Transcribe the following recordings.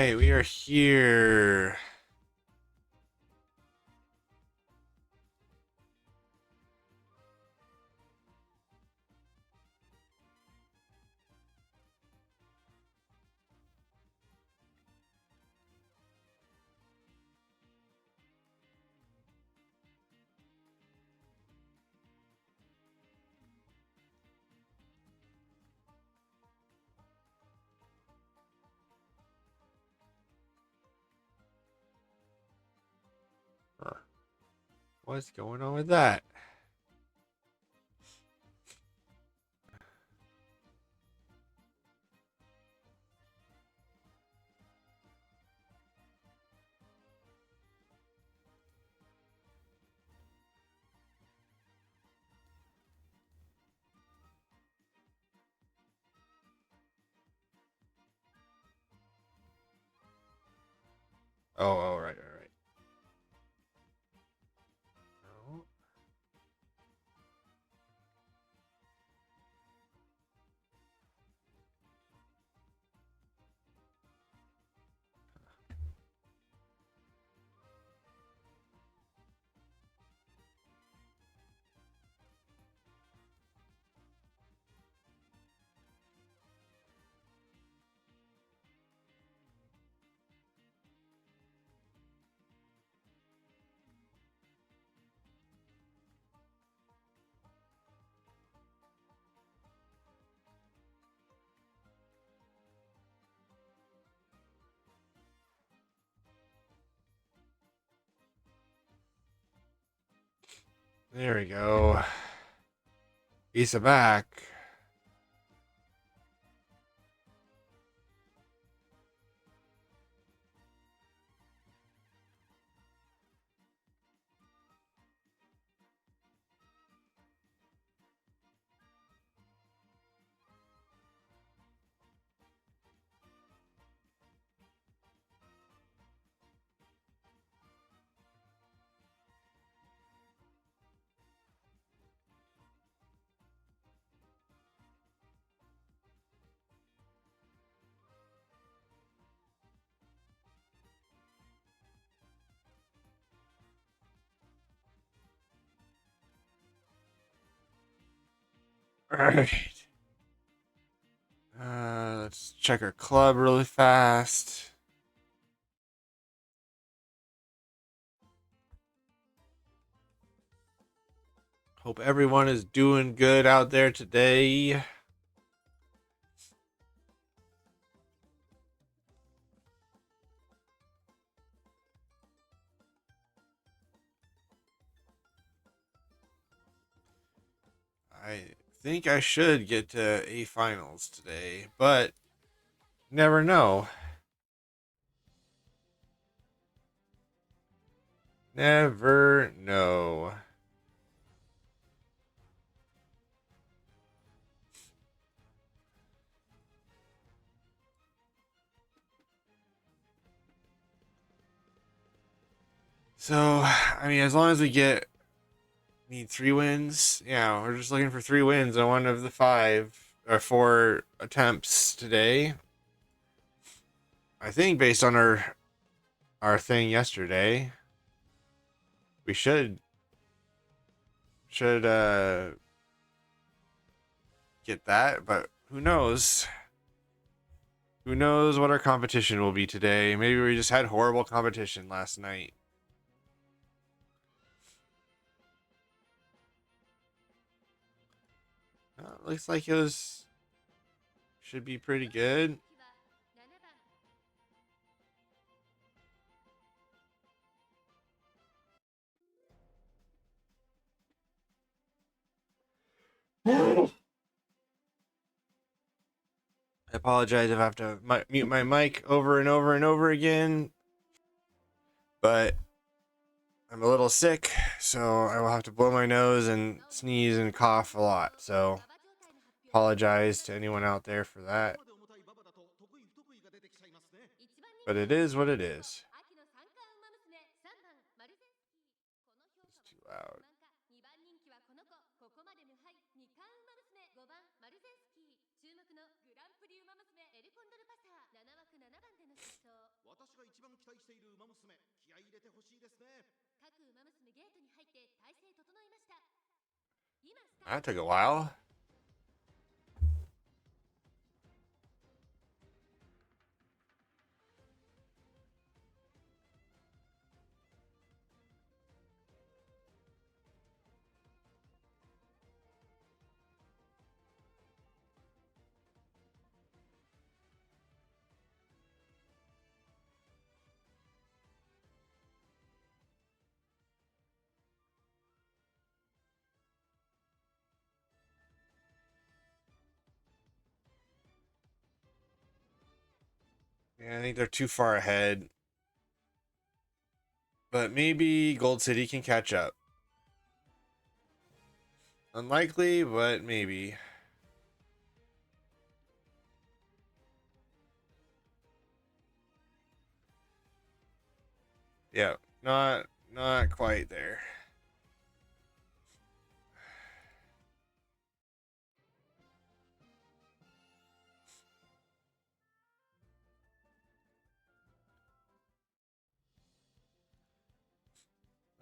right, we are here. Huh. What's going on with that? Oh, right, right. No. There we go. He's back. All right. Let's check our club really fast. Hope everyone is doing good out there today. I think I should get to A finals today, but never know. Never know. So, I mean, as long as we need 3 wins, yeah, we're just looking for 3 wins on one of the 4 attempts today. I think based on our thing yesterday, we should get that, but who knows? Who knows what our competition will be today? Maybe we just had horrible competition last night. Looks like it was should be pretty good. I apologize if I have to mute my mic over and over and over again, but I'm a little sick, so I will have to blow my nose and sneeze and cough a lot. So, apologize to anyone out there for that. But it is what it is. It's too loud. That took a while. Yeah, I think they're too far ahead. But maybe Gold City can catch up. Unlikely, but maybe. Yeah, not quite there.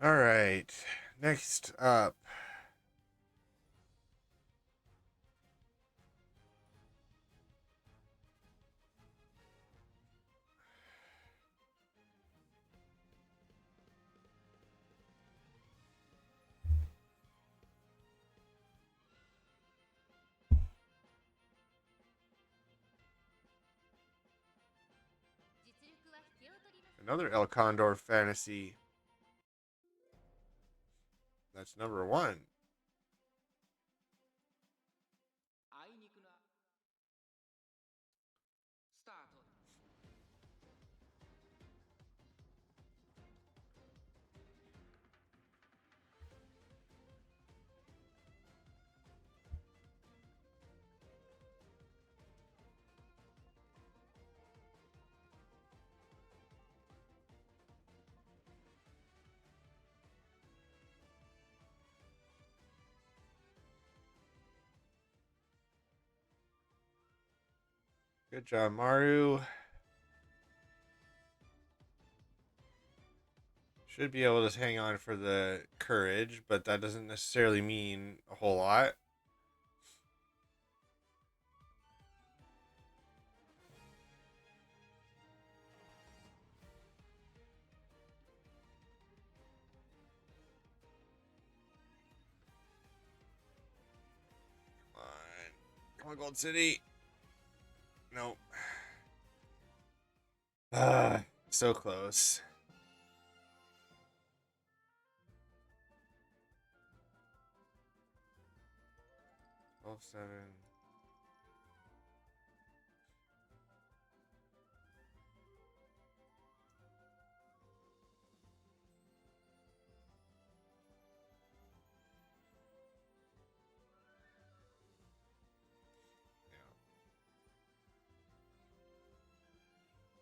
All right. Next up. Another El Condor fantasy. That's number 1. Good job, Maru. Should be able to hang on for the courage, but that doesn't necessarily mean a whole lot. Come on. Come on, Gold City. Nope. So close. 12-7.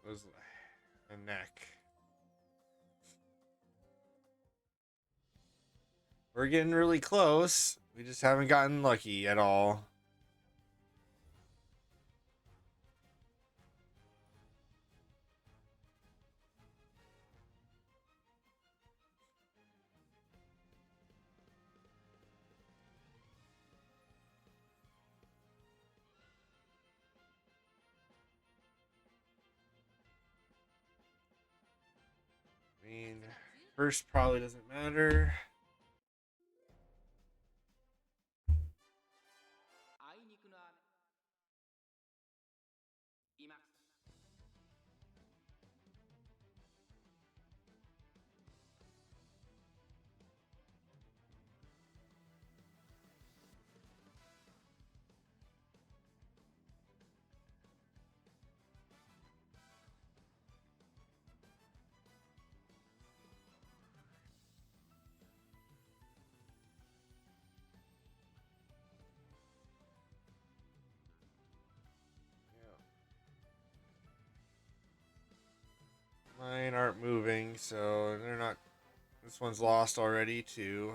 Was a neck. We're getting really close. We just haven't gotten lucky at all. I mean, first probably doesn't matter. Mine aren't moving, so they're not. This one's lost already, too.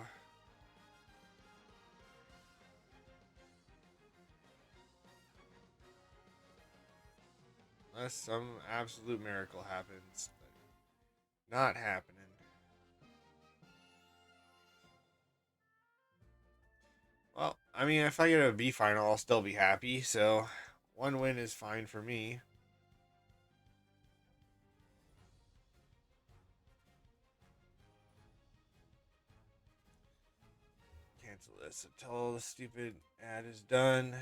Unless some absolute miracle happens. But not happening. Well, I mean, if I get a B final, I'll still be happy. So, one win is fine for me. Cancel this until the stupid ad is done.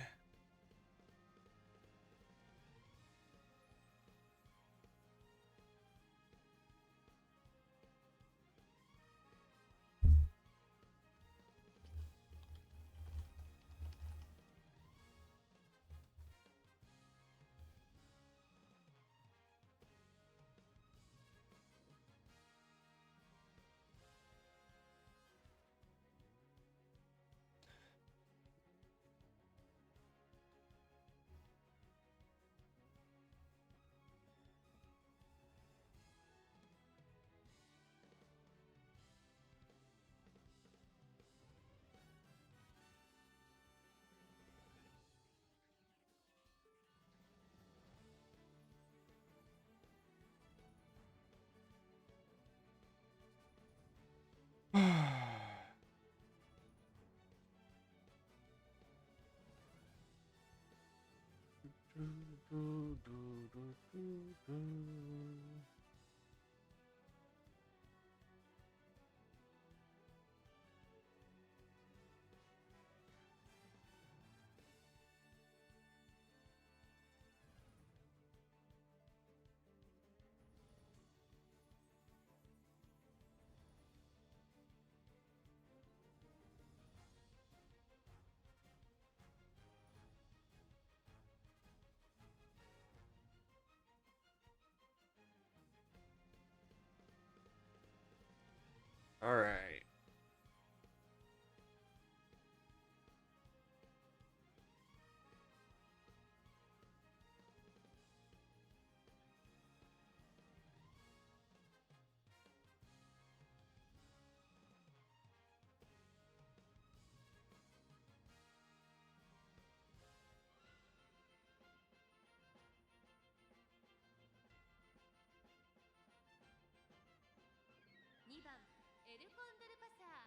All right.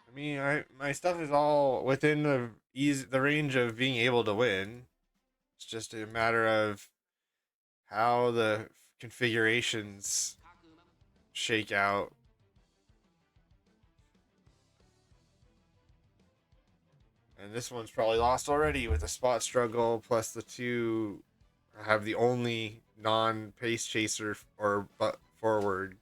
I mean, my stuff is all within the range of being able to win. It's just a matter of how the configurations shake out. And this one's probably lost already with the spot struggle plus the two have the only non pace chaser or butt forward.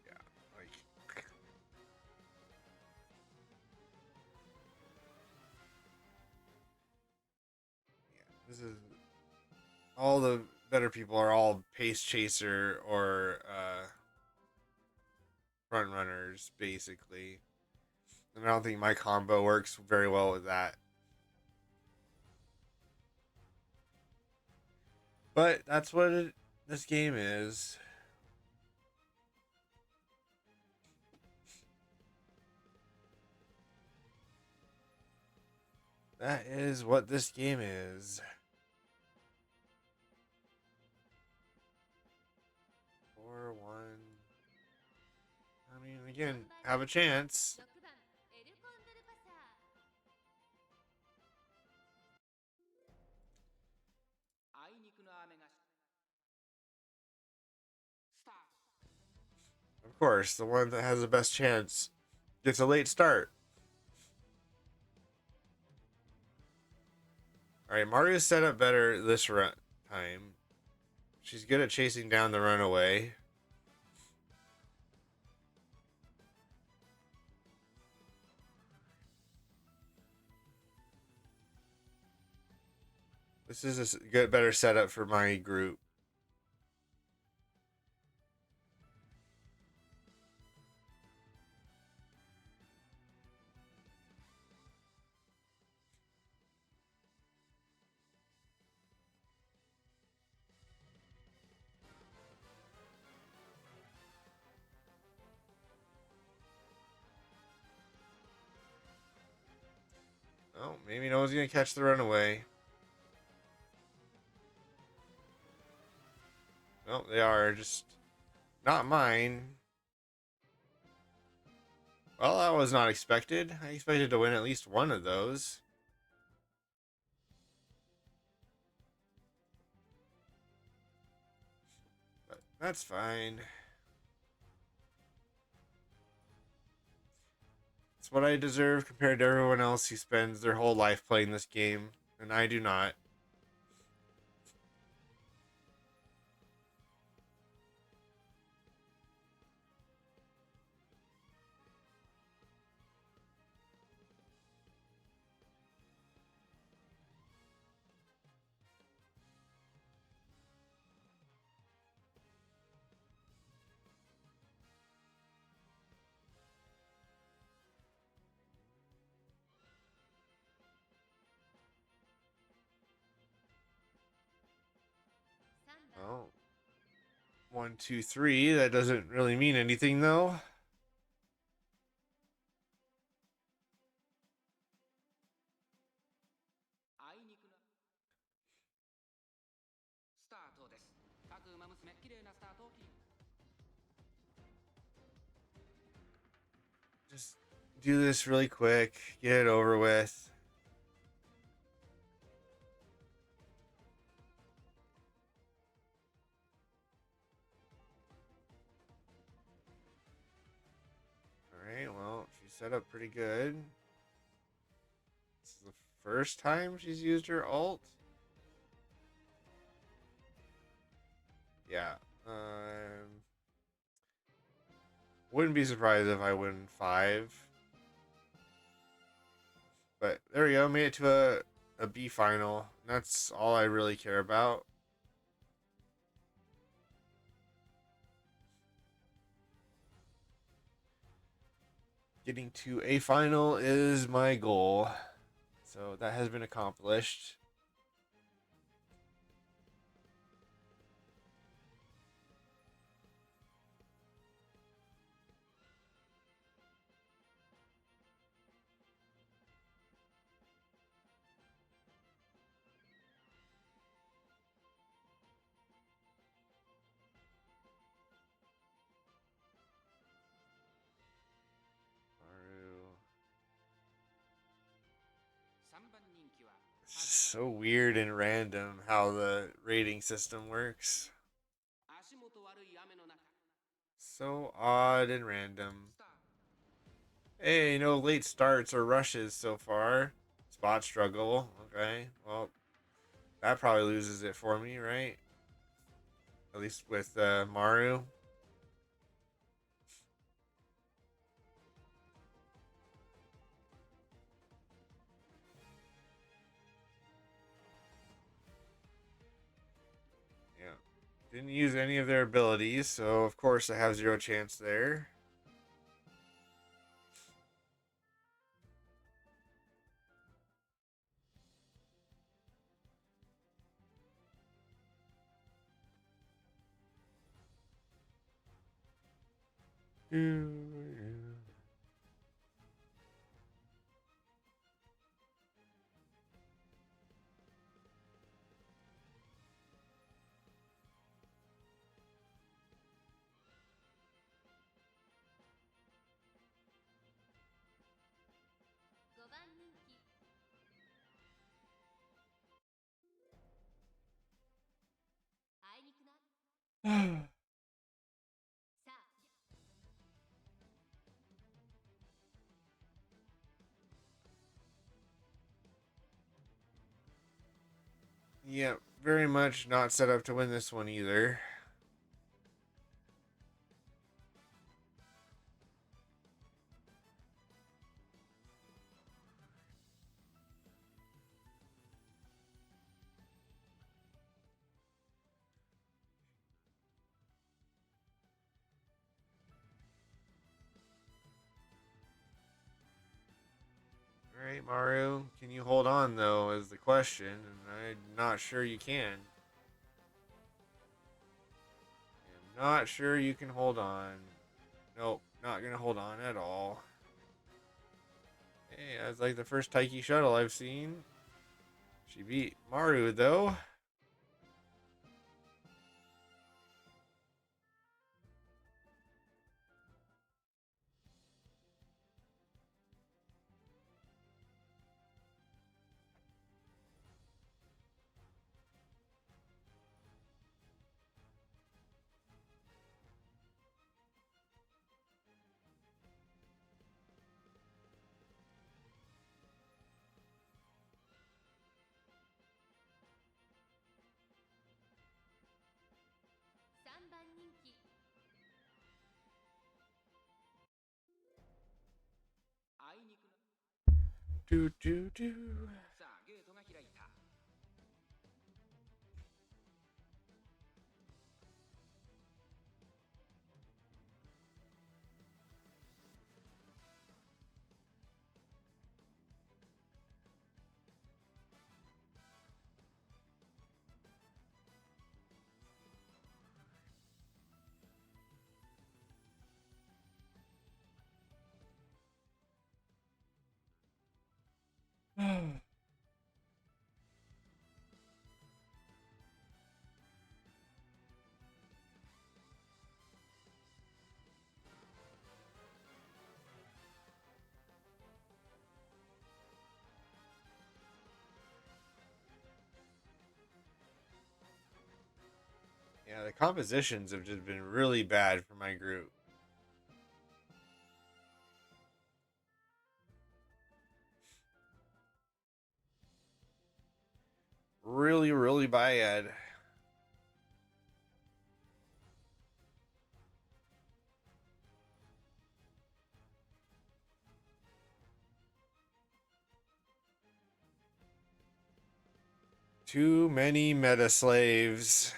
Yeah, like this is all the better people are all pace chaser or front runners basically. And I don't think my combo works very well with that. But that's what this game is. That is what this game is. 4-1. I mean, again, have a chance. Of course, the one that has the best chance gets a late start. Alright, Mario's set up better this run time. She's good at chasing down the runaway. This is a good, better setup for my group. Maybe no one's gonna catch the runaway. No, they are. Just not mine. Well, that was not expected. I expected to win at least one of those. But that's fine. It's what I deserve compared to everyone else who spends their whole life playing this game, and I do not. Oh, 1, 2, 3. That doesn't really mean anything, though. Just do this really quick. Get it over with. Alright, well, she's set up pretty good. This is the first time she's used her ult. Yeah. Wouldn't be surprised if I win 5. But there we go. Made it to a B final. That's all I really care about. Getting to a final is my goal. So that has been accomplished. It's just so weird and random how the rating system works. So odd and random. Hey, no late starts or rushes so far. Spot struggle. Okay, well, that probably loses it for me, right? At least with Maru. Yeah. Didn't use any of their abilities, so of course I have 0 chance there. Yeah, very much not set up to win this one either. Alright, Maru, can you hold on though, is the question, and I'm not sure you can. I'm not sure you can hold on. Nope, not gonna hold on at all. Hey, that's like the first Taiki shuttle I've seen. She beat Maru though. Do do do. Yeah, the compositions have just been really bad for my group. Really, really bad. Too many meta slaves.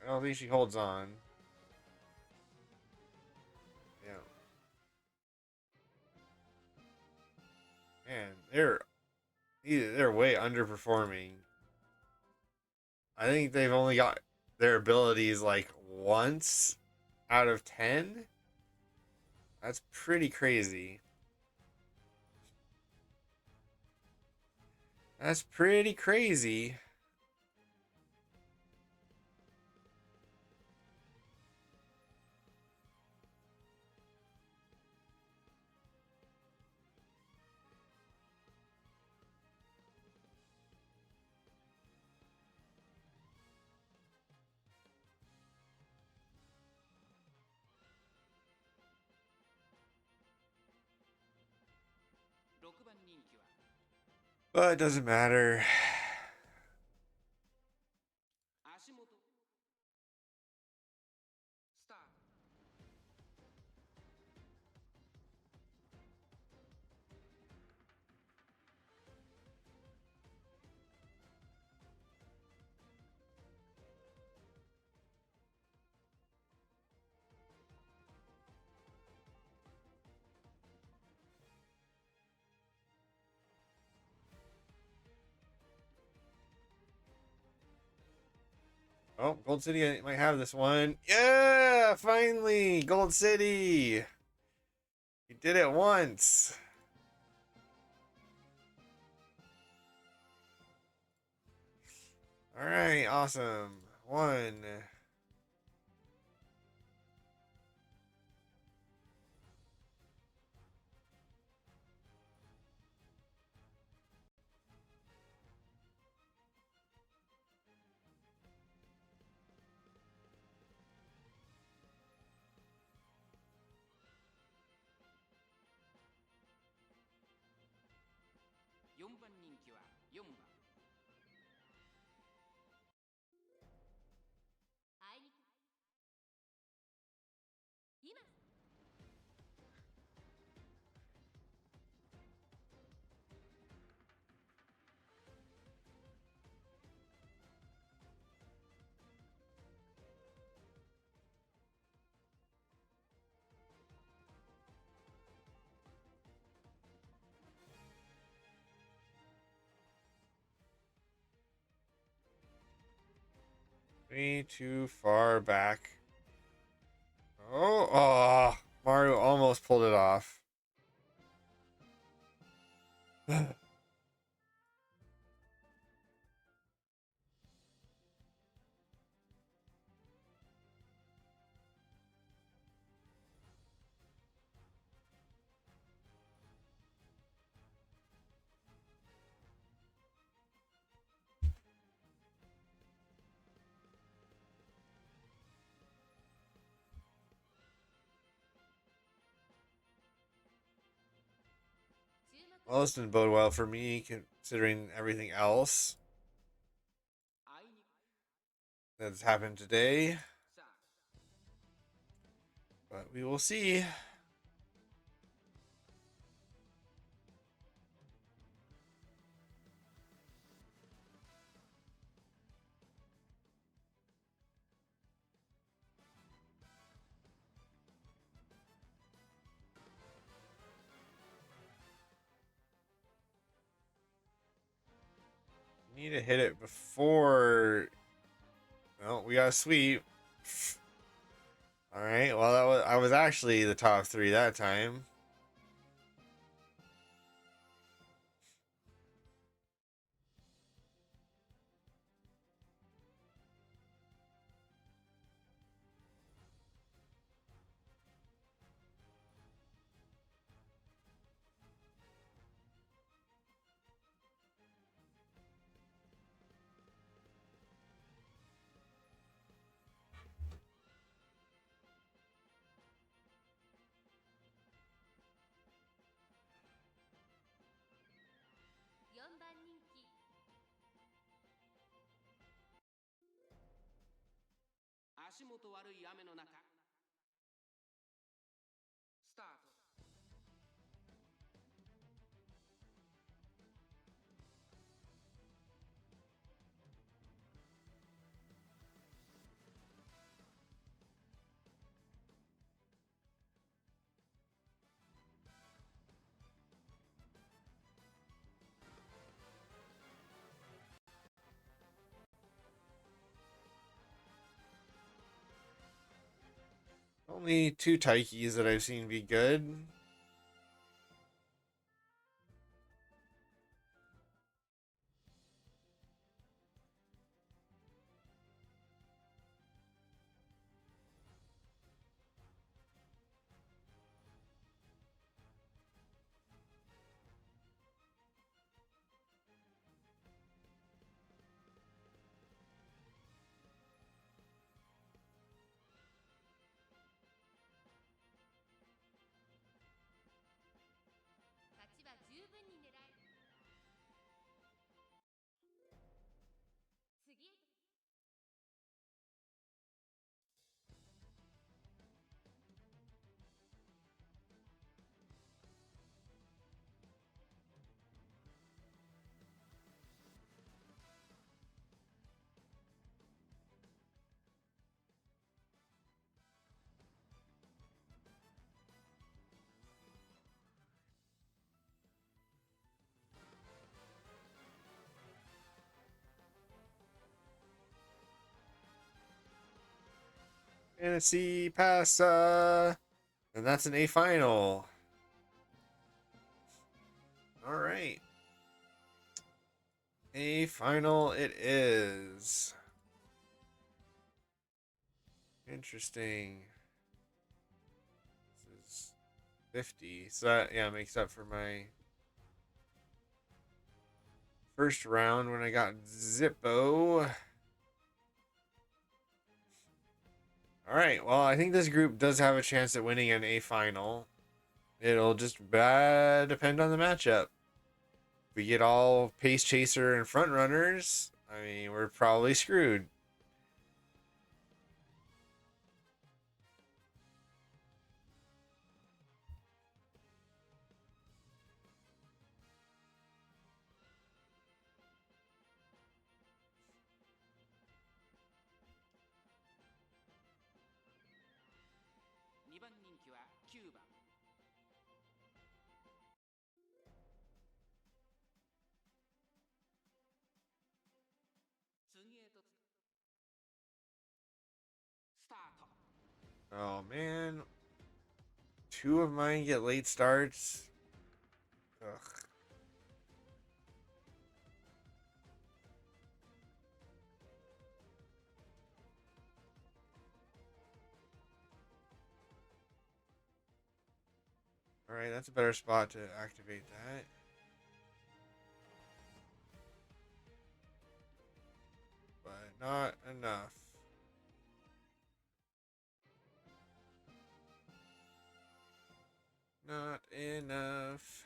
I don't think she holds on. Yeah. Man, they're way underperforming. I think they've only got their abilities like once out of 10. That's pretty crazy. That's pretty crazy. But it doesn't matter. Oh, Gold City might have this one. Yeah, finally, Gold City. You did it once. All right, awesome. One. Way too far back. Oh, Mario almost pulled it off. Well, this didn't bode well for me, considering everything else that's happened today. But we will see. Need to hit it before. Well, we got a sweep. All right. Well, I was actually the top 3 that time. Only 2 Taikis that I've seen be good. Fantasy Passa. And that's an A final. All right. A final it is. Interesting. This is 50. So that, yeah, makes up for my first round when I got Zippo. All right. Well, I think this group does have a chance at winning an A final. It'll just depend on the matchup. we get all pace chaser and front runners, I mean, we're probably screwed. Oh man, two of mine get late starts. Ugh. All right, that's a better spot to activate that. But not enough. Not enough.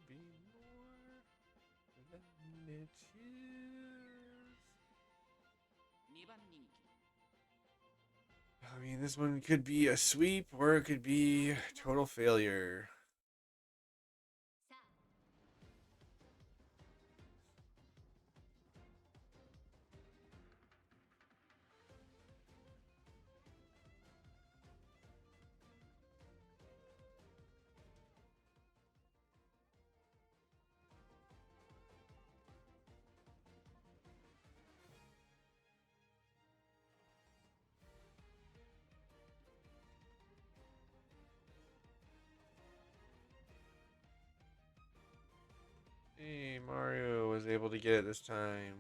Be more than it is. I mean, this one could be a sweep or it could be total failure. Hey, Mario was able to get it this time.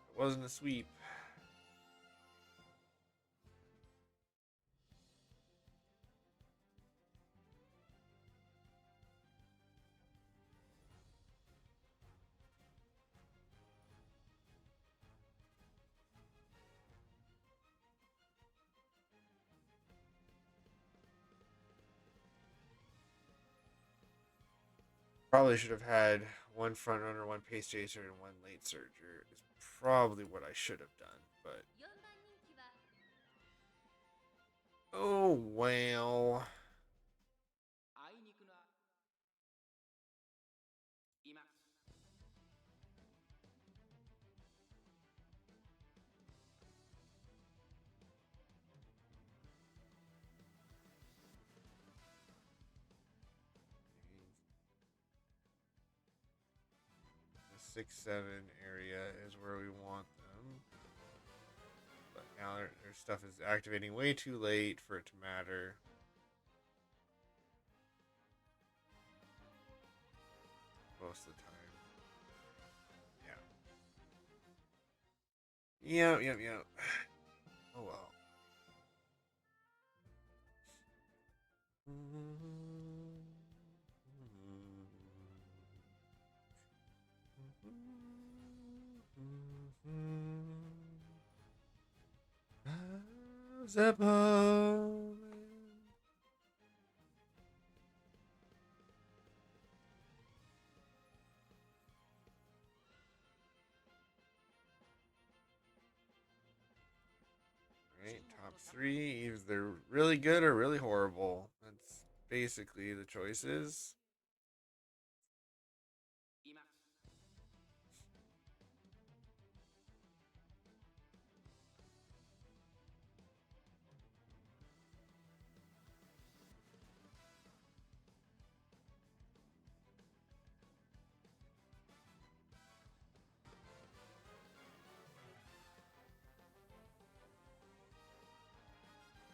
It wasn't a sweep. Probably should have had one front runner, one pace chaser, and one late surger. Is probably what I should have done, but oh well. The 6-7 area is where we want them, but now their stuff is activating way too late for it to matter. Most of the time. Yeah. Yep. Oh well. Zeppo. Right, top three. Either they're really good or really horrible. That's basically the choices.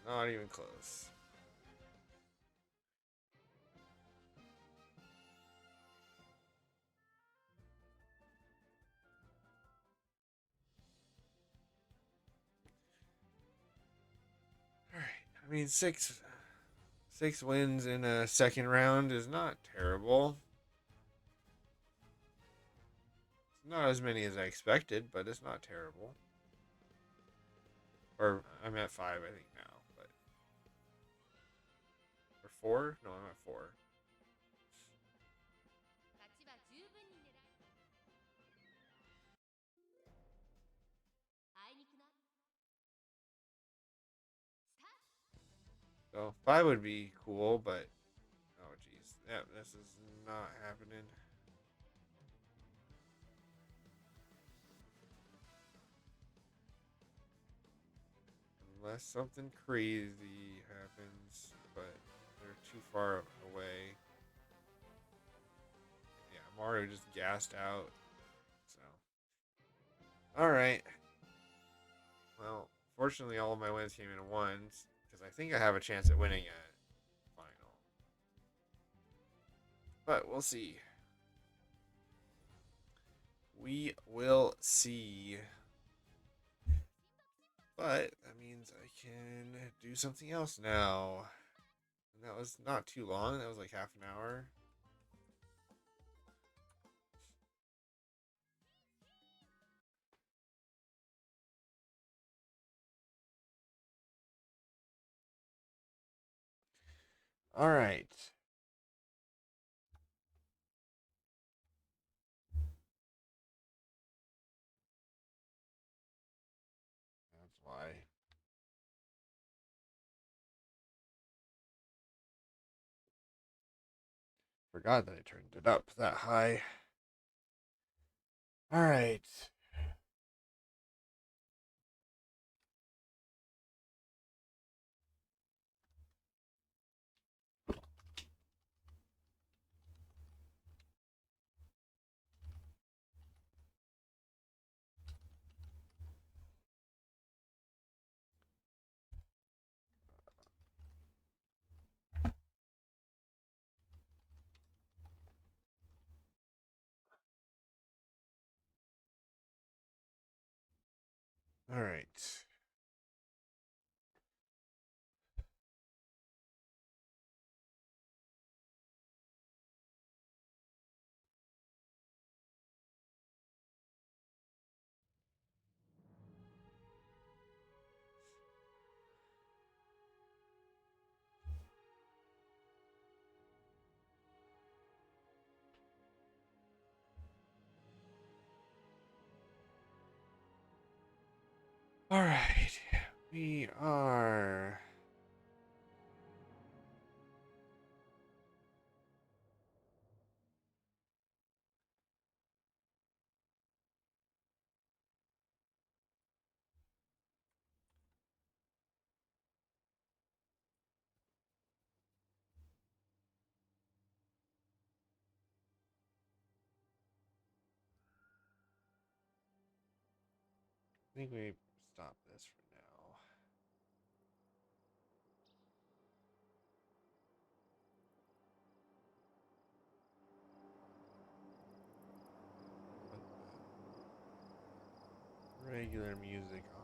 Not even close. I mean, six wins in a second round is not terrible. It's not as many as I expected, but it's not terrible. Or I'm at 5, I think now, but or 4? No, I'm at 4. So 5 would be cool, but oh jeez, yeah, this is not happening. Unless something crazy happens, but they're too far away. Yeah, Mario just gassed out. So, all right. Well, fortunately, all of my wins came in ones because I think I have a chance at winning at final. But we'll see. We will see. But that means I can do something else now. And that was not too long. That was like half an hour. All right. That's why. Forgot that I turned it up that high. All right. All right. All right. We are I think we stop this for now. Put the regular music on.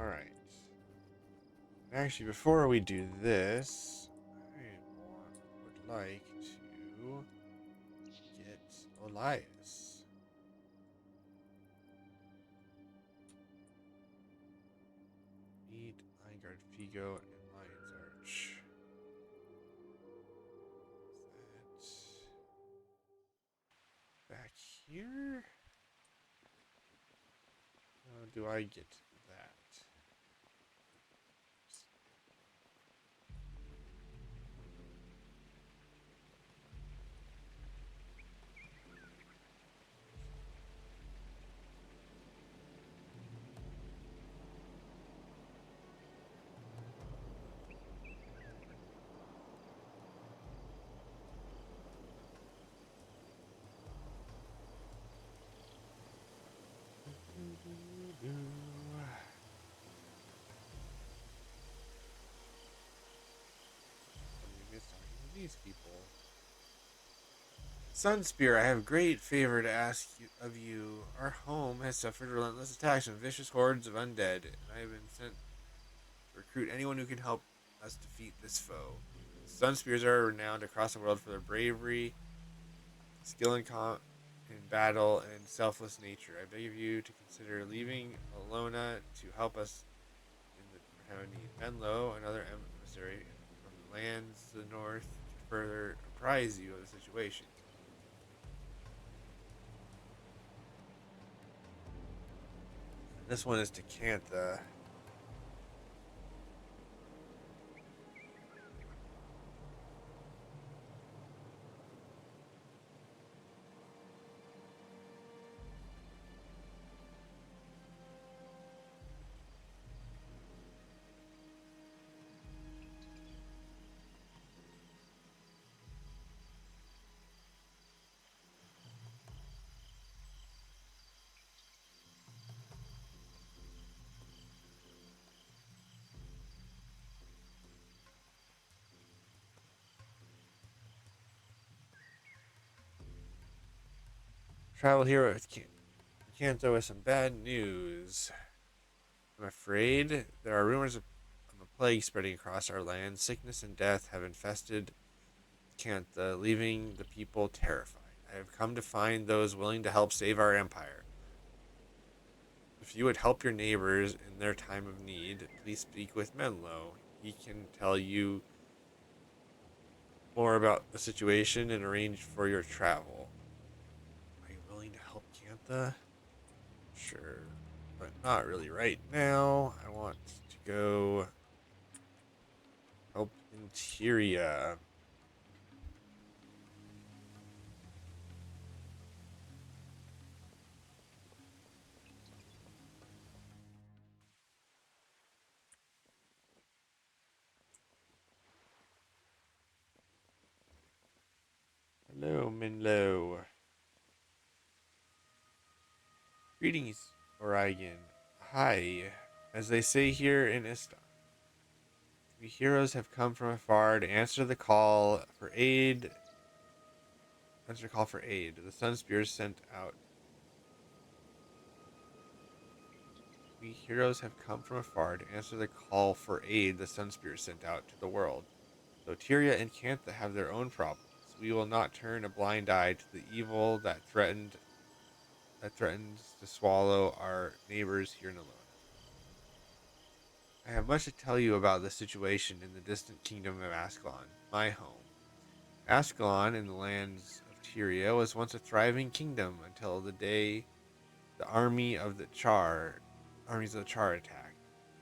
All right. Actually, before we do this, would like to get Elias. Meet Liongard Figo and Lion's Arch. Is that back here? How do I get that? I miss talking to these people. Sunspear, I have great favor to ask of you. Our home has suffered relentless attacks from vicious hordes of undead, and I have been sent to recruit anyone who can help us defeat this foe. Sunspears are renowned across the world for their bravery, skill in battle, and selfless nature. I beg of you to consider leaving Alona to help us in the time of need. Menlo, another emissary from the lands to the north, to further apprise you of the situation. This one is to Cantha. Travel hero Cantha with some bad news. I'm afraid there are rumors of a plague spreading across our land. Sickness and death have infested Cantha, leaving the people terrified. I have come to find those willing to help save our empire. If you would help your neighbors in their time of need, please speak with Menlo. He can tell you more about the situation and arrange for your travel. Are you willing to help Cantha? Sure, but not really right now. I want to go help Interior. Hello, Minlo. Greetings, Oregon. Hi. As they say here in Istan, we heroes have come from afar to answer the call for aid. Answer the call for aid. The Sun Spears sent out. We heroes have come from afar to answer the call for aid the Sun Spears sent out to the world. Though Tyria and Cantha have their own problems, we will not turn a blind eye to the evil that threatens to swallow our neighbors here in Alona. I have much to tell you about the situation in the distant kingdom of Ascalon, my home. Ascalon, in the lands of Tyria, was once a thriving kingdom until the day the armies of the Char attacked.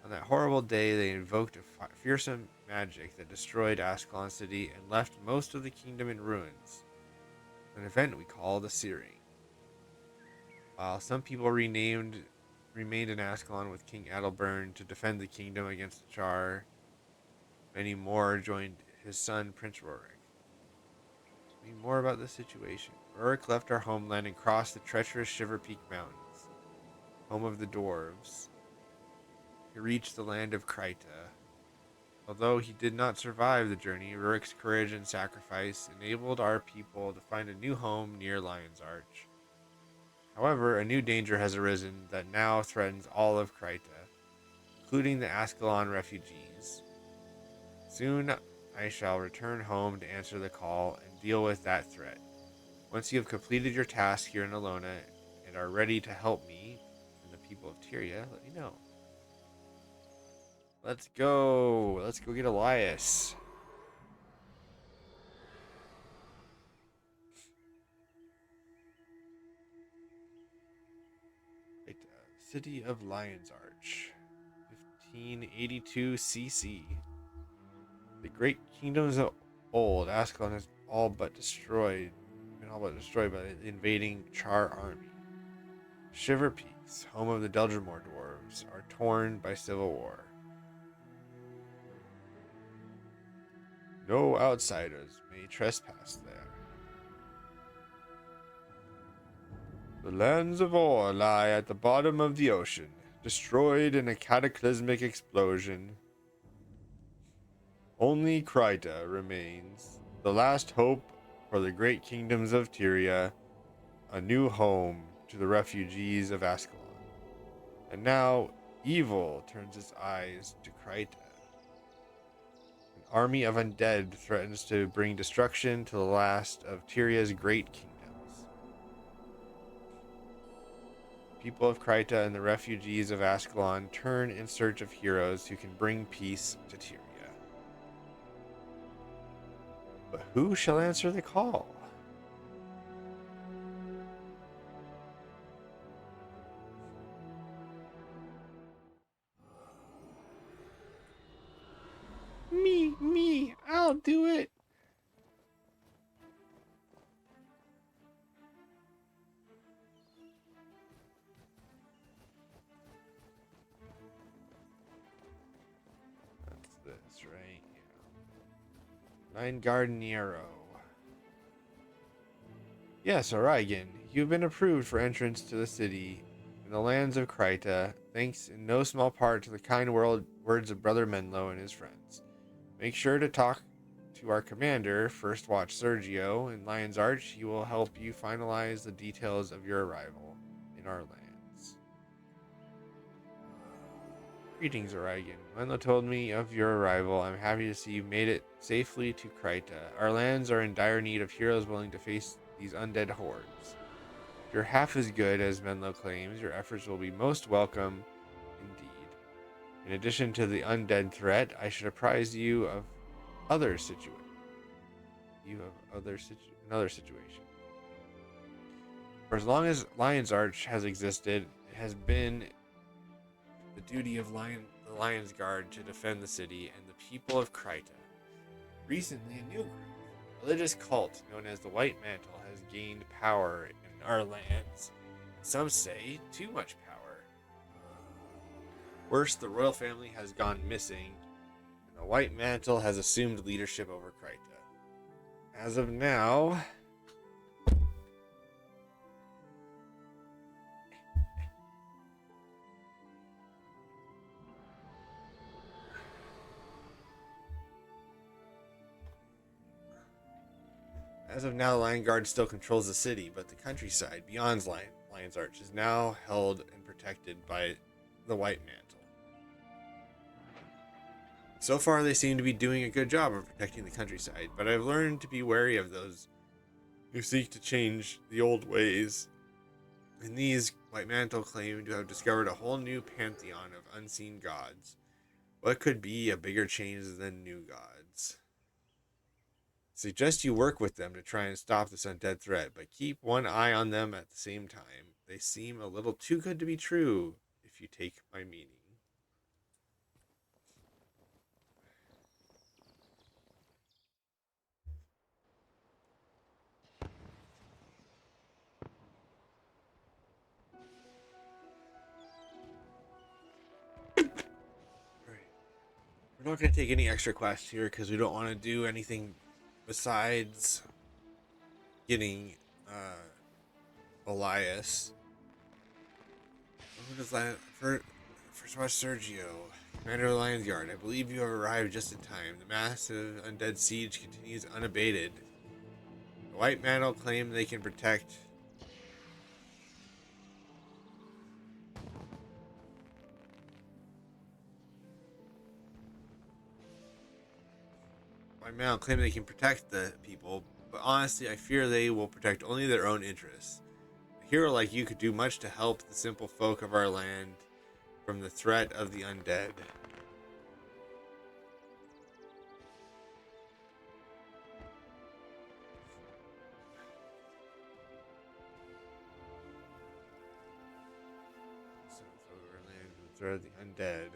On that horrible day, they invoked a fearsome magic that destroyed Ascalon city and left most of the kingdom in ruins. An event we call the Searing. While some people remained in Ascalon with King Adalbern to defend the kingdom against the Char, many more joined his son Prince Rorik. Read more about this situation. Rorik left our homeland and crossed the treacherous Shiver Peak Mountains, home of the dwarves. He reached the land of Kryta. Although he did not survive the journey, Rurik's courage and sacrifice enabled our people to find a new home near Lion's Arch. However, a new danger has arisen that now threatens all of Kryta, including the Ascalon refugees. Soon, I shall return home to answer the call and deal with that threat. Once you have completed your task here in Alona and are ready to help me and the people of Tyria, let me know. Let's go. Let's go get Elias. Right, City of Lion's Arch, 1582 CC. The great kingdoms of old, Ascalon has been all but destroyed by the invading Char army. Shiver Peaks, home of the Deldrimore dwarves, are torn by civil war. No outsiders may trespass there. The lands of Or lie at the bottom of the ocean, destroyed in a cataclysmic explosion. Only Kryta remains, the last hope for the great kingdoms of Tyria, a new home to the refugees of Ascalon. And now evil turns its eyes to Kryta. An army of undead threatens to bring destruction to the last of Tyria's great kingdoms. People of Kryta and the refugees of Ascalon turn in search of heroes who can bring peace to Tyria. But who shall answer the call? Me, I'll do it. That's this, right? Yeah. Nine Garden Arrow. Yes, Aragon, you've been approved for entrance to the city in the lands of Kryta, thanks in no small part to the kind words of Brother Menlo and his friends. Make sure to talk to our commander, First Watch Sergio, in Lion's Arch. He will help you finalize the details of your arrival in our lands. Greetings, Aragon. Menlo told me of your arrival. I'm happy to see you made it safely to Kryta. Our lands are in dire need of heroes willing to face these undead hordes. If you're half as good as Menlo claims, your efforts will be most welcome indeed. In addition to the undead threat, I should apprise you of another situation. Another situation. For as long as Lion's Arch has existed, it has been the duty of the Lion's Guard to defend the city and the people of Kryta. Recently, a new group, a religious cult known as the White Mantle, has gained power in our lands. Some say too much power. Worse, the royal family has gone missing, and the White Mantle has assumed leadership over Kryta. As of now, the Lion Guard still controls the city, but the countryside beyond Lion's Arch is now held and protected by the White Mantle. So far, they seem to be doing a good job of protecting the countryside, but I've learned to be wary of those who seek to change the old ways. And these, White Mantle claim to have discovered a whole new pantheon of unseen gods. What could be a bigger change than new gods? Suggest you work with them to try and stop this undead threat, but keep one eye on them at the same time. They seem a little too good to be true, if you take my meaning. We're not going to take any extra quests here because we don't want to do anything besides getting Elias. What is that? First Watch Sergio, Commander of the Lion's Guard. I believe you have arrived just in time. The massive undead siege continues unabated. The White Mantle claim they can protect the people, but honestly, I fear they will protect only their own interests. A hero like you could do much to help the simple folk of our land from the threat of the undead. So our land from the threat of the undead.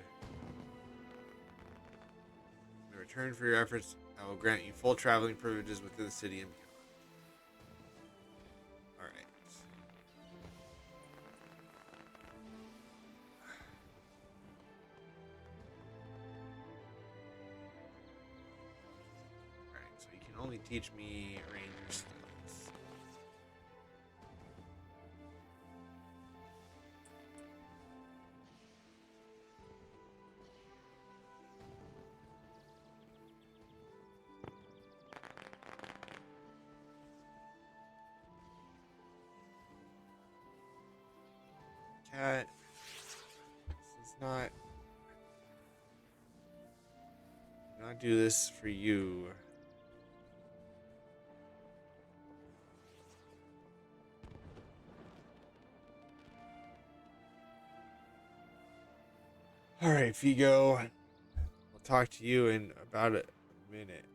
In return for your efforts, I will grant you full traveling privileges within the city and beyond. Alright. Alright, so you can only teach me ranger skills. cat. This is not do this for you. All right, Figo. I'll talk to you in about a minute.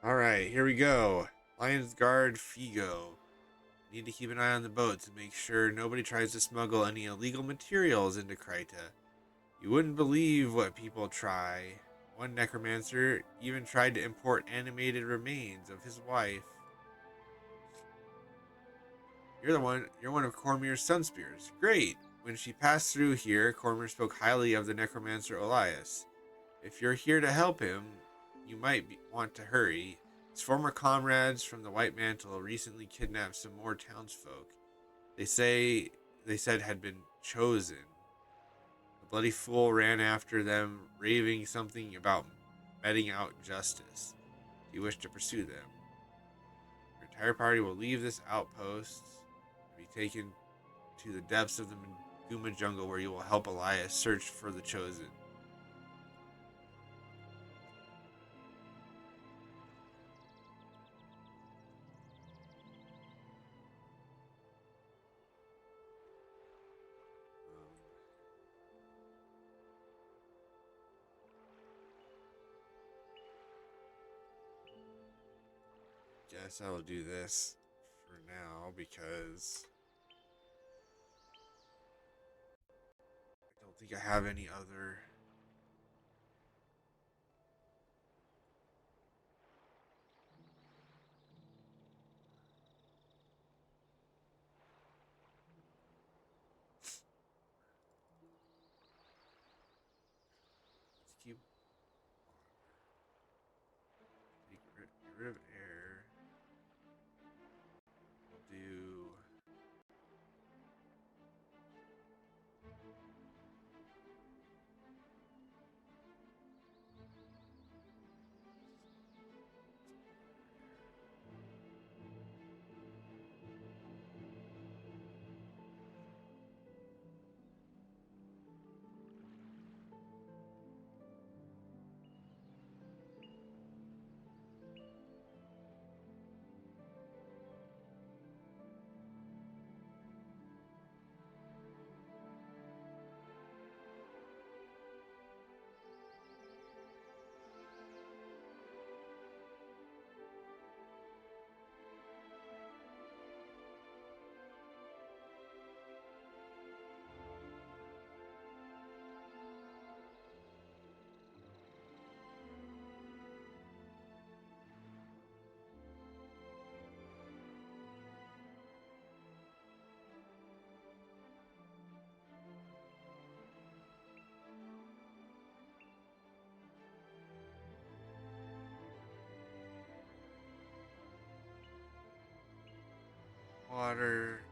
All right, here we go. Lions Guard Figo. Need to keep an eye on the boat to make sure nobody tries to smuggle any illegal materials into Kryta. You wouldn't believe what people try. One necromancer even tried to import animated remains of his wife. You're one of Cormier's sunspears. Great! When she passed through here, Cormier spoke highly of the necromancer Elias. If you're here to help him, you might want to hurry. His former comrades from the White Mantle recently kidnapped some more townsfolk. They said had been chosen. The bloody fool ran after them, raving something about meting out justice. Do you wish to pursue them? Your entire party will leave this outpost and be taken to the depths of the Guma jungle where you will help Elias search for the chosen. Guess I will do this for now because I don't think I have any other. Let's keep get rid of air. We'll do water.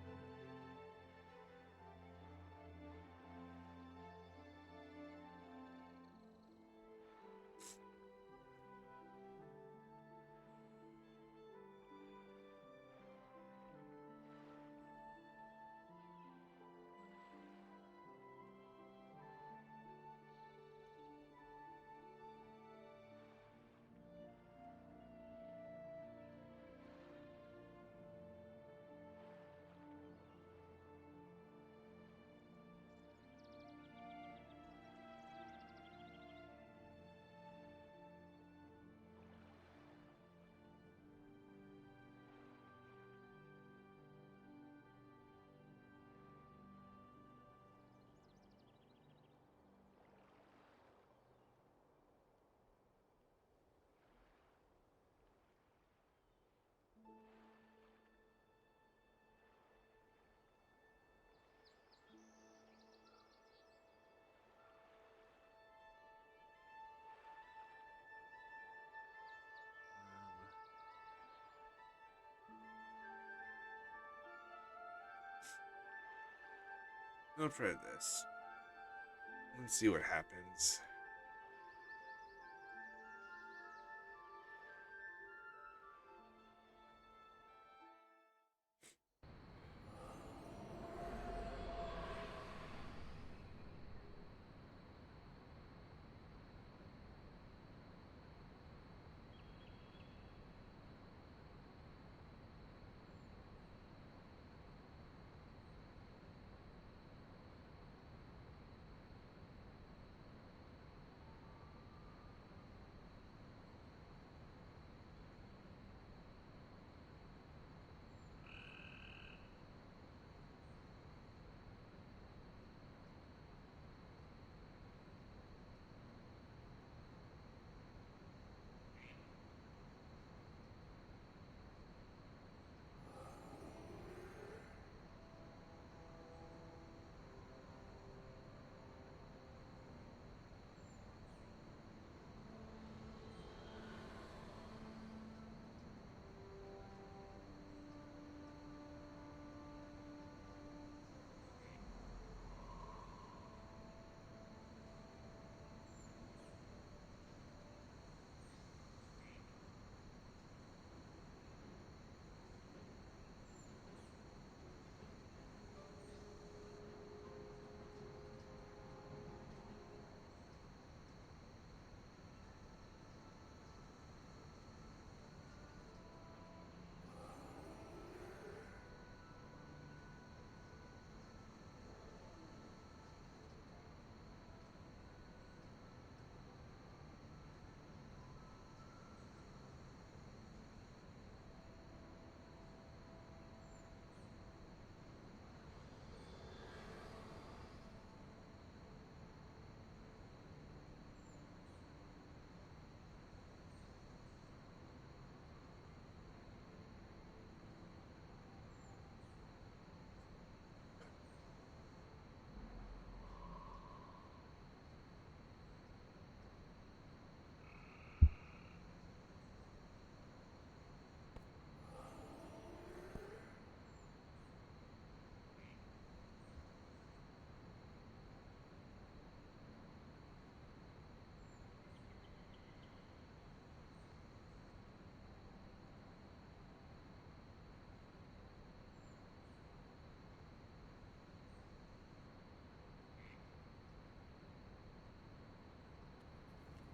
I'll try this. Let's see what happens.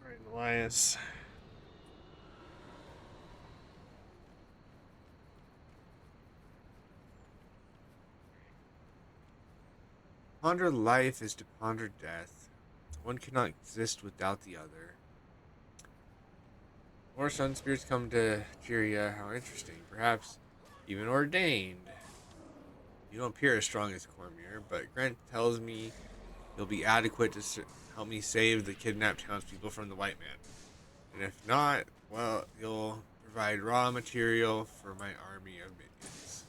All right, Elias. Ponder life is to ponder death. One cannot exist without the other. More sun spirits come to Jiria. How interesting. Perhaps even ordained. You don't appear as strong as Cormier, but Grant tells me you'll be adequate to help me save the kidnapped townspeople from the white man. And if not, well, you'll provide raw material for my army of minions.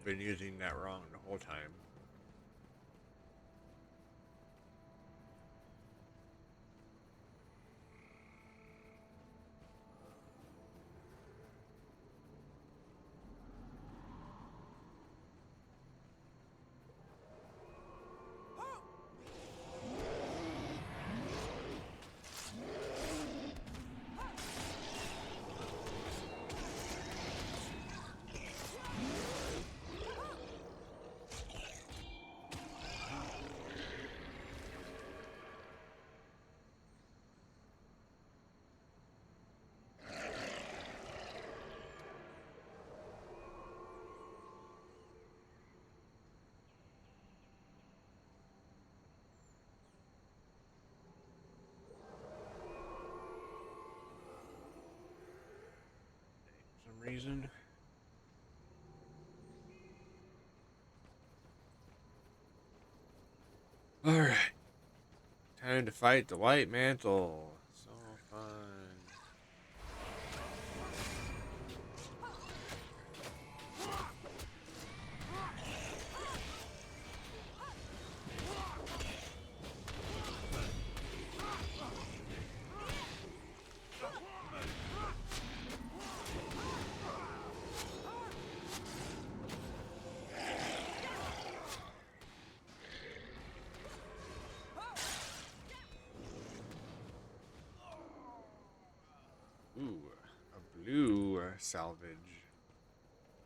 been using that wrong the whole time. For some reason. Alright. Time to fight the White Mantle. So fun. Ooh, a blue salvage.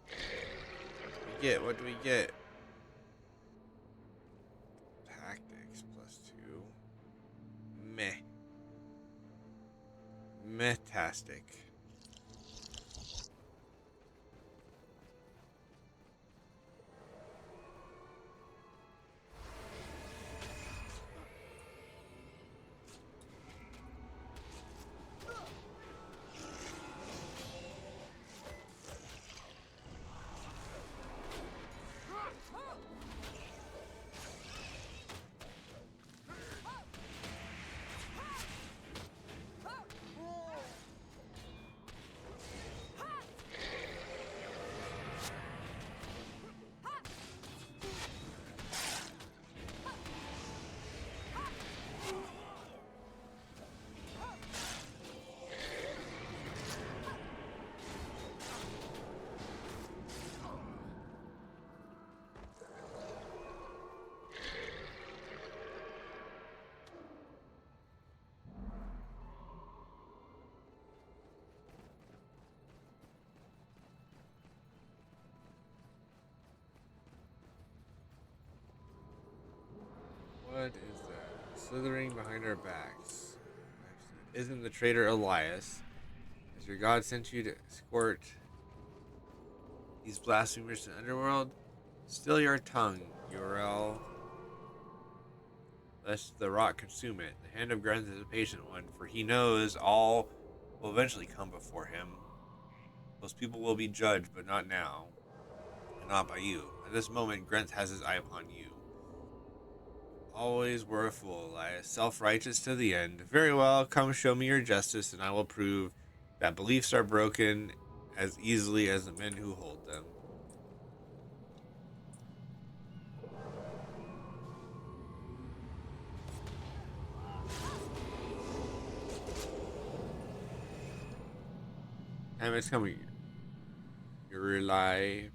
What do we get? What do we get? Tactics +2. Meh. Metastic. What is that? Slithering behind our backs. Isn't the traitor Elias? Has your god sent you to escort these blasphemers to the underworld? Still your tongue, Uriel, lest the rock consume it. The hand of Grens is a patient one, for he knows all will eventually come before him. Those people will be judged, but not now, and not by you. At this moment, Grent has his eye upon you. Always were a fool, Elias, self-righteous to the end. Very well, come show me your justice, and I will prove that beliefs are broken as easily as the men who hold them. Time is coming. You rely.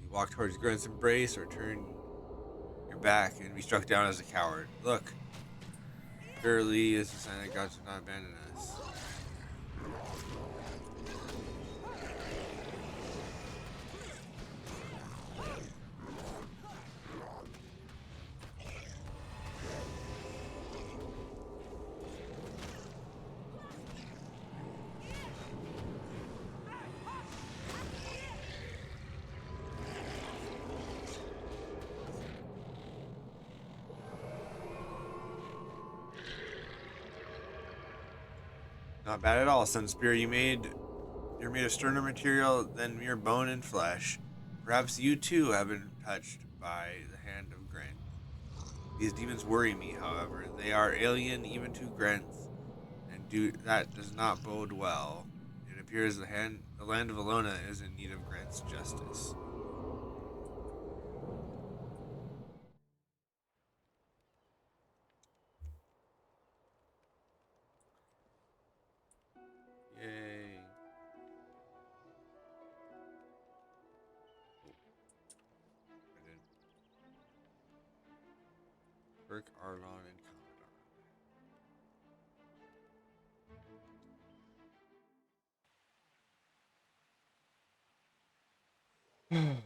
You walk towards Grant's embrace or turn your back and be struck down as a coward. Look, surely is a sign that God should not abandon us. Not bad at all, Sunspear. You're made of sterner material than mere bone and flesh. Perhaps you too have been touched by the hand of Grant. These demons worry me, however. They are alien even to Grant, and that does not bode well. It appears the land of Alona is in need of Grant's justice. Burke, Arlon, and Commodore.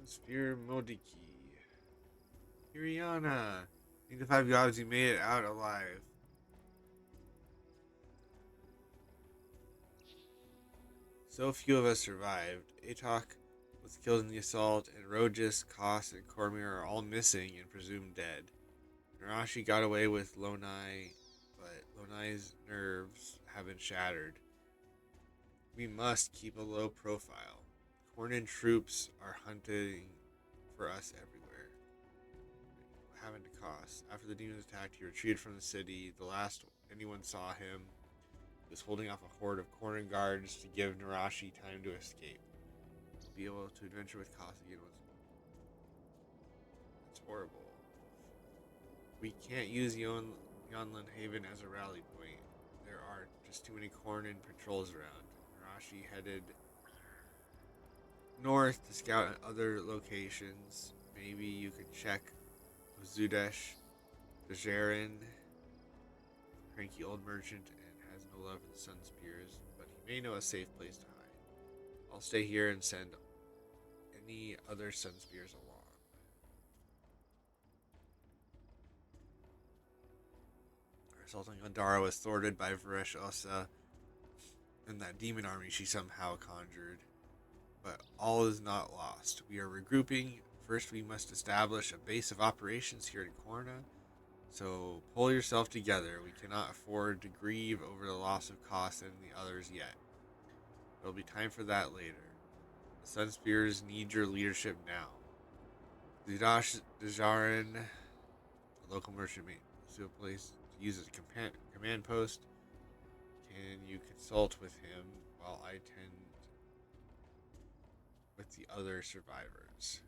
Spear Modiki. Iriana. Think the 5 gods, you made it out alive. So few of us survived. Atok was killed in the assault, and Rogus, Kos, and Cormir are all missing and presumed dead. Narashi got away with Lonai, but Lonai's nerves have been shattered. We must keep a low profile. Cornin troops are hunting for us everywhere. What happened to Kos? After the demons attacked, he retreated from the city. The last anyone saw him, he was holding off a horde of Cornin guards to give Narashi time to escape. We'll be able to adventure with Kos again. It's horrible. We can't use Yonlin Haven as a rally point. There are just too many Cornin patrols around. Narashi headed north to scout other locations. Maybe you could check with Zudesh, Dajarin, cranky old merchant, and has no love for the Sun Spears, but he may know a safe place to hide. I'll stay here and send any other Sun Spears along. Our assault on Gandara was thwarted by Varesh Osa and that demon army she somehow conjured. But all is not lost. We are regrouping. First, we must establish a base of operations here in Korna. So pull yourself together. We cannot afford to grieve over the loss of Kos and the others yet. There'll be time for that later. The Sun Spears need your leadership now. Zidash Dajarin, a local merchant, may see a place to use as a command post. Can you consult with him while I tend with the other survivors?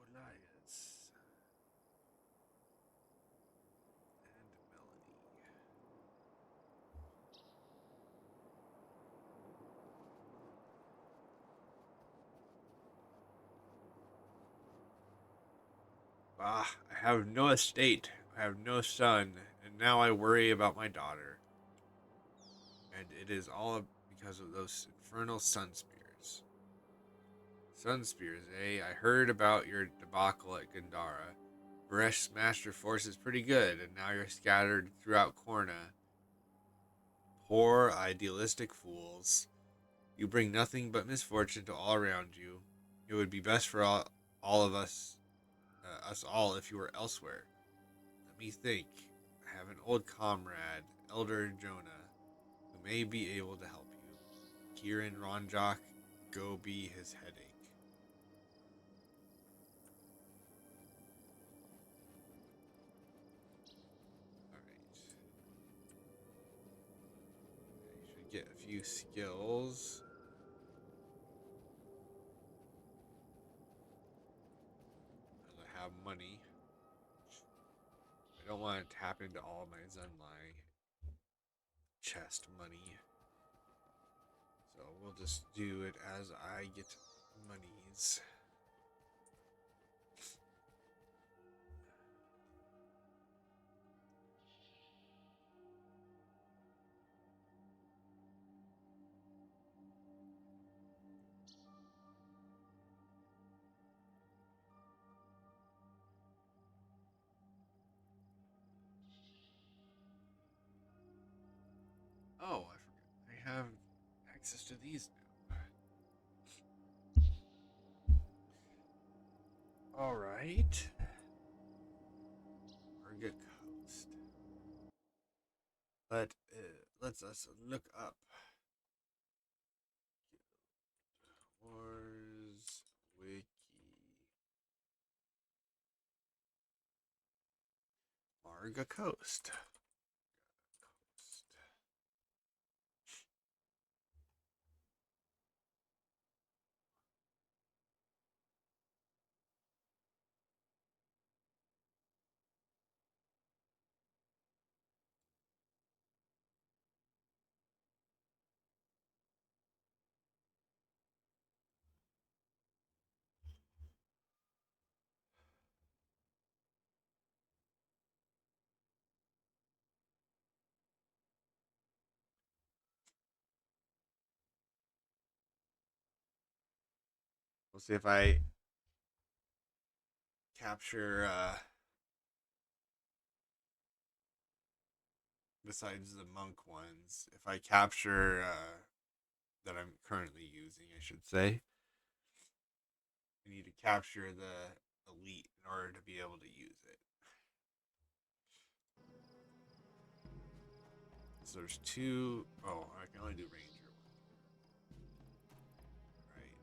Elias and Melody. Ah, I have no estate, I have no son, and now I worry about my daughter. And it is all because of those infernal sun spears. Sun spears, eh? I heard about your debacle at Gandara. Varesh smashed your forces pretty good, and now you're scattered throughout Korna. Poor, idealistic fools. You bring nothing but misfortune to all around you. It would be best for all of us all, if you were elsewhere. Let me think. I have an old comrade, Elder Jonah, who may be able to help you. Kieran Ronjok, go be his headache. Alright. I should get a few skills. As I have money. I don't want to tap into all my Zenlai chest money. So we'll just do it as I get monies. Oh, I forgot. I have access to these now. Alright. Arga Coast. Let's us look up Wars Wiki. Marga Coast. We'll see if I capture besides the monk ones, if I capture that I'm currently using, I should say, I need to capture the elite in order to be able to use it. So there's two. Oh, I can only do ranger one. Right.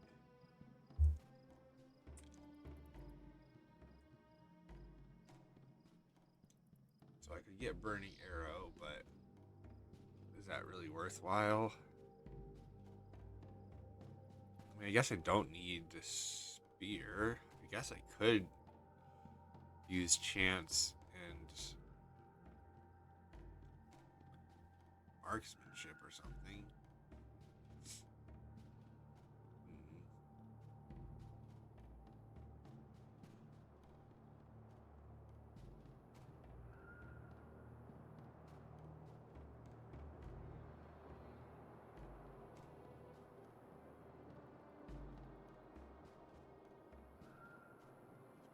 So I could get burning arrow, but is that really worthwhile? I mean, I guess I don't need the spear. I guess I could use chance and marksmanship or something.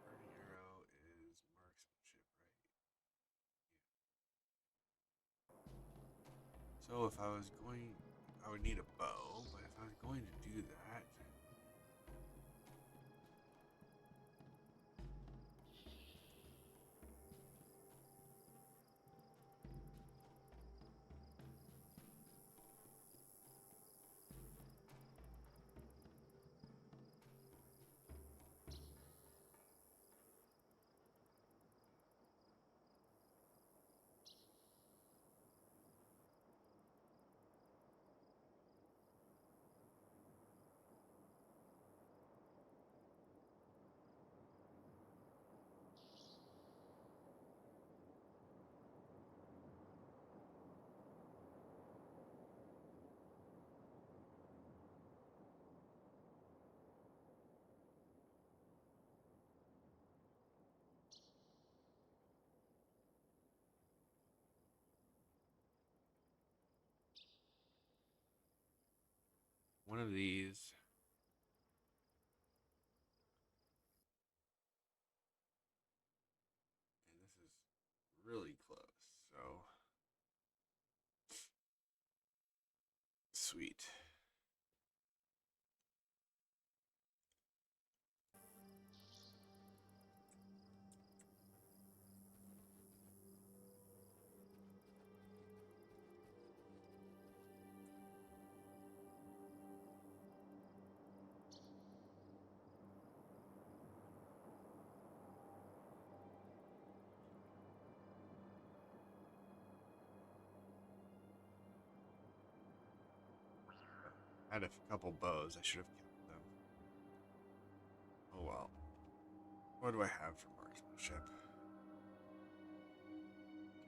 Burning arrow is marksmanship, right? So if I was going, I would need a bow, but if I was going to do that, one of these. And this is really close, so sweet. I had a couple bows. I should have kept them. Oh well. What do I have for marksmanship?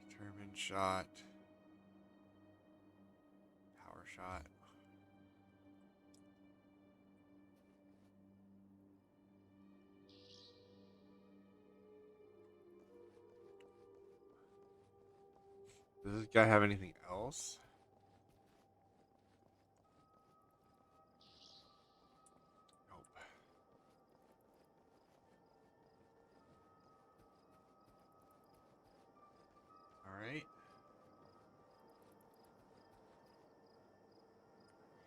Determined shot. Power shot. Does this guy have anything else? Nope. Alright.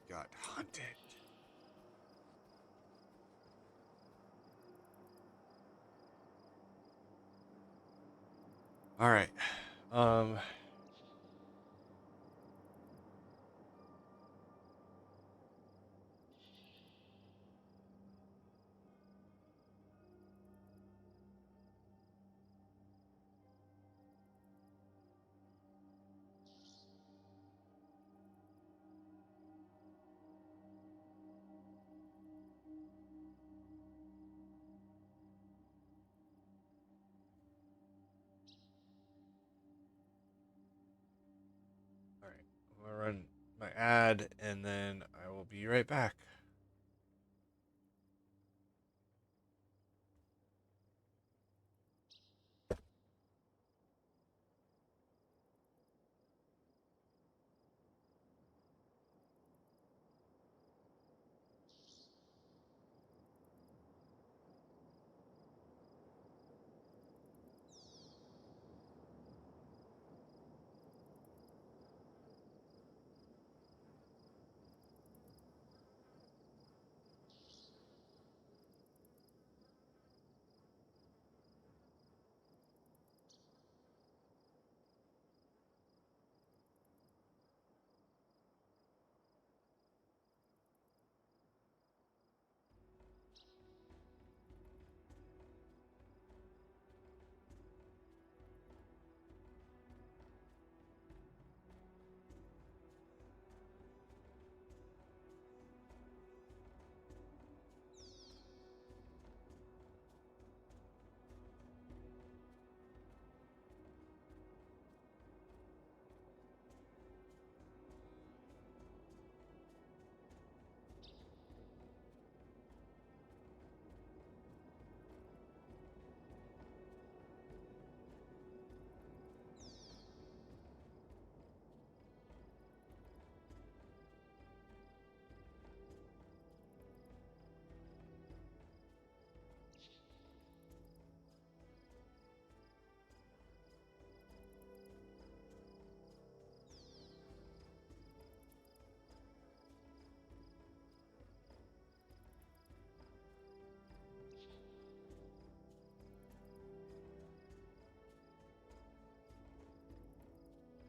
Got hunted. Alright. Alright. I'm gonna run my ad and then I will be right back.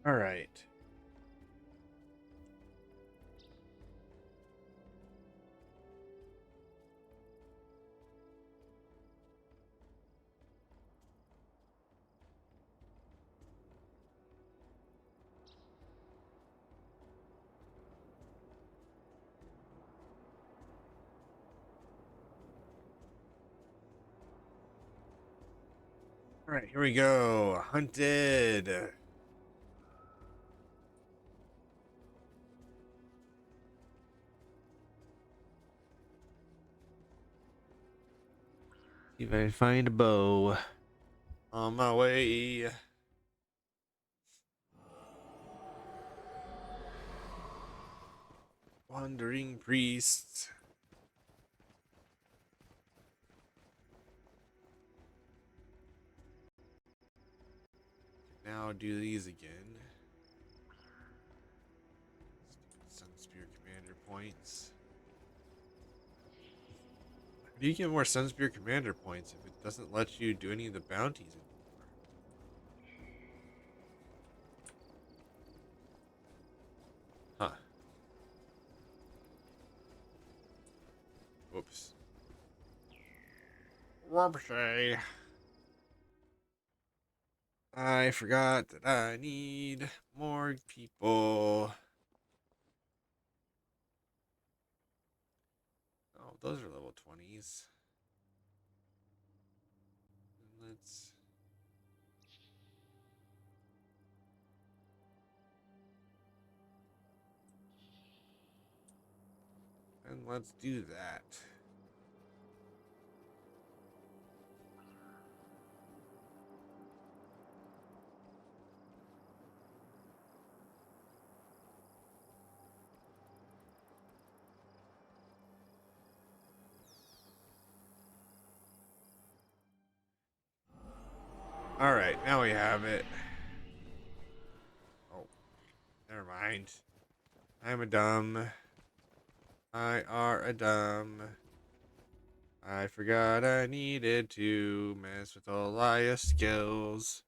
All right. All right, here we go. Hunted. See if I can find a bow. On my way. Wandering priest. Now do these again. Sun Spear Commander points. How do you get more Sun Spear Commander points if it doesn't let you do any of the bounties anymore? Huh. Whoops. Whoopsie. I forgot that I need more people. Oh, those are level 20s. And let's do that. All right, now we have it. Oh, never mind. I'm a dumb. I are a dumb. I forgot I needed to mess with Elias skills.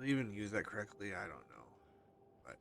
I even use that correctly? I don't know. But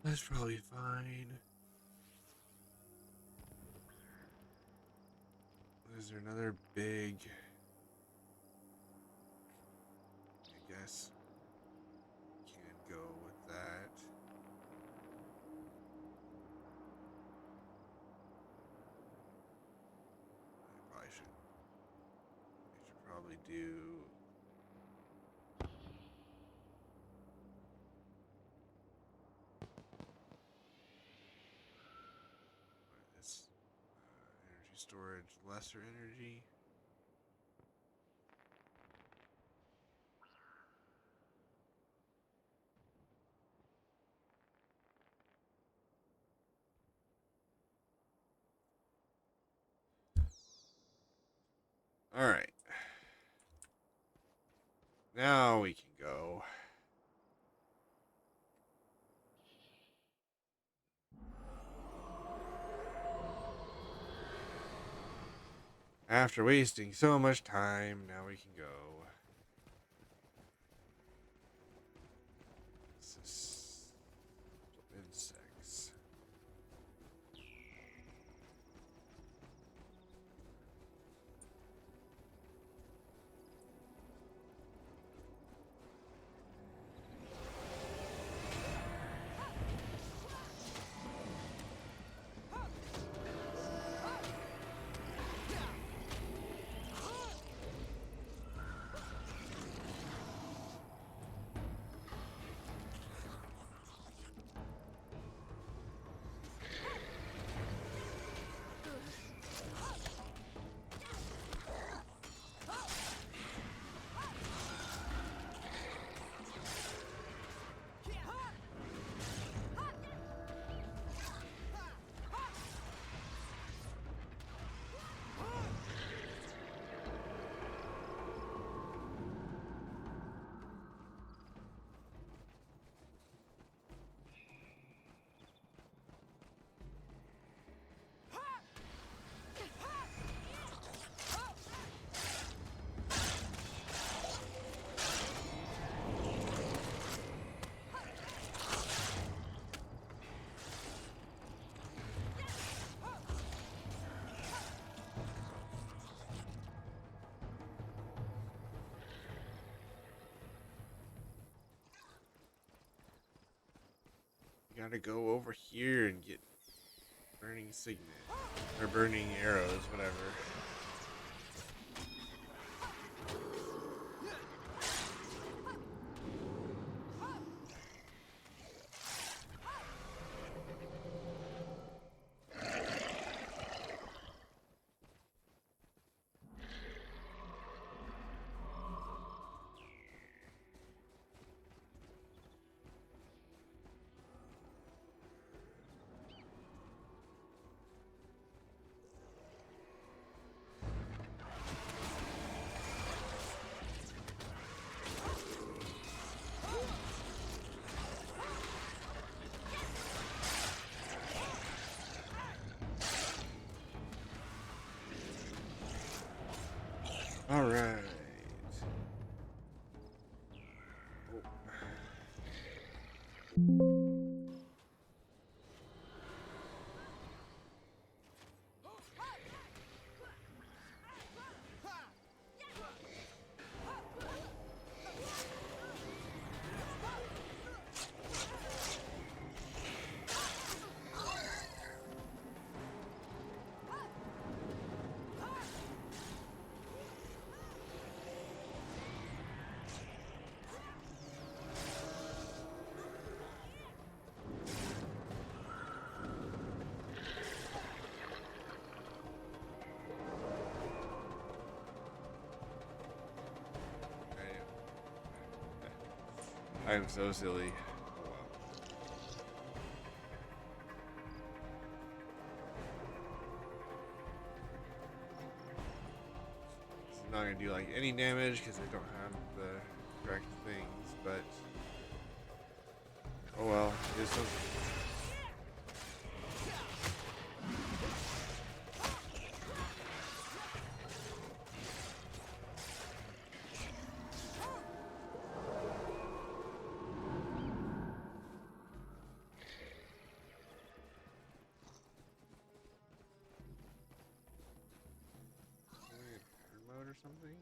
that's probably fine. Is there another big? I guess can go with that. I should probably do. This energy storage, lesser energy. All right. Now we can go. After wasting so much time, now we can go. This is insects. We gotta go over here and get burning signet. Or burning arrows, whatever. I am so silly. Oh well. This is not gonna do like any damage because I don't have the correct things, but oh well. It is something. Mode or something.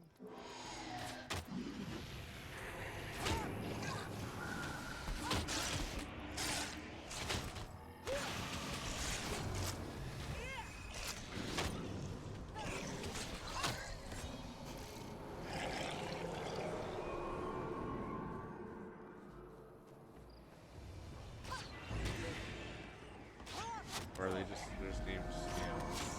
Or are they just named scales?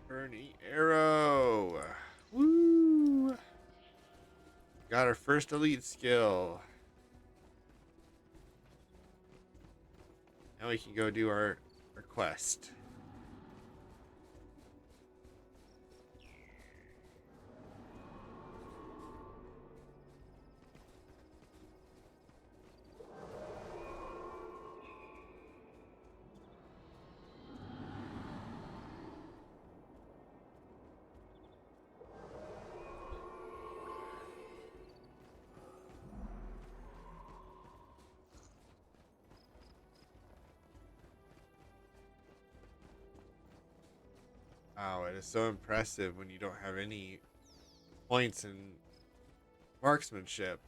Burny arrow. Woo! Got our first elite skill. Now we can go do our quest. Wow, it is so impressive when you don't have any points in marksmanship.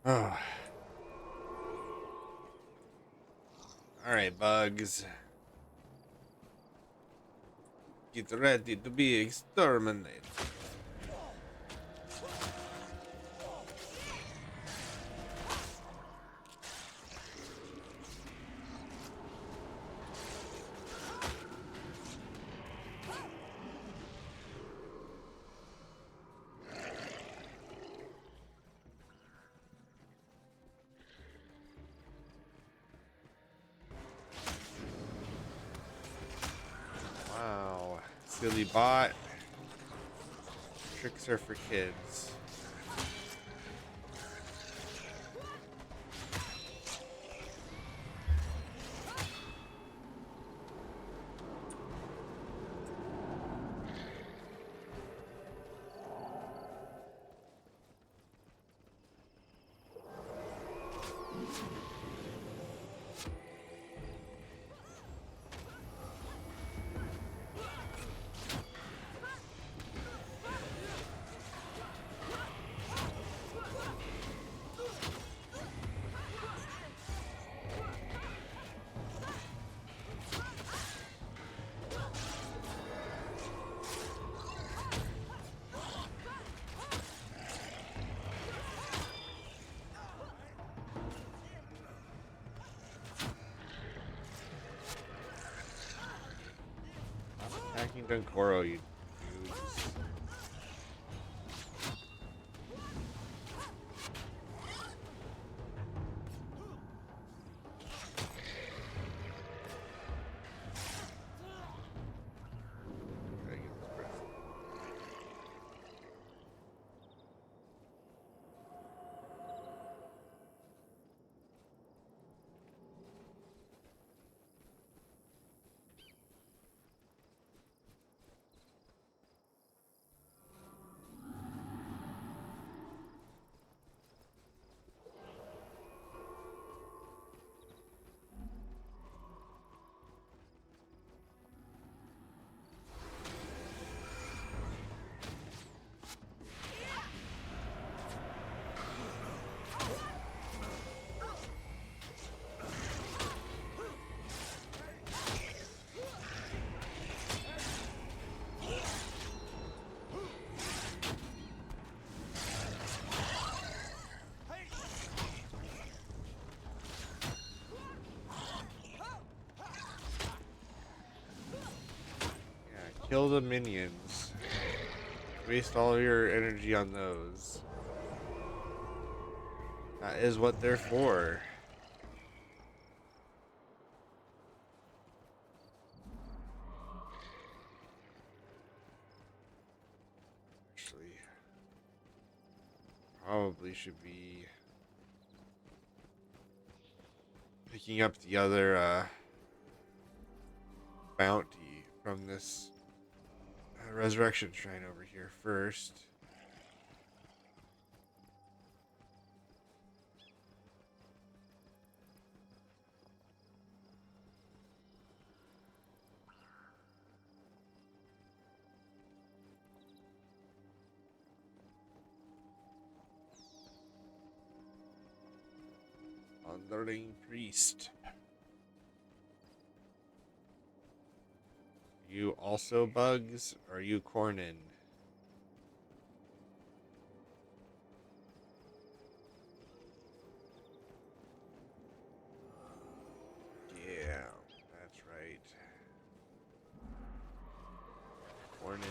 Oh. Alright, bugs. Get ready to be exterminated. Wow. Silly bot. Tricks are for kids. Attacking Dunkoro, you dudes. Gotta get this breath. Yeah, kill the minions. Waste all your energy on those. That is what they're for. Actually, probably should be picking up the other bounty from this resurrection shrine over here first. Wandering priest. You also bugs? Or are you Cornin? Yeah, that's right. Cornin.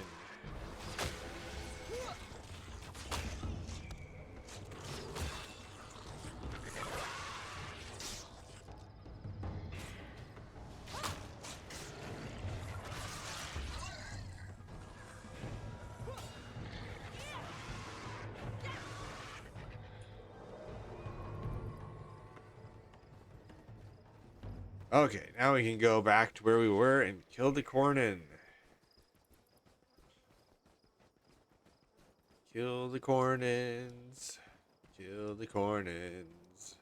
Okay, now we can go back to where we were and kill the Cornin. Kill the Cornins. Kill the Cornins.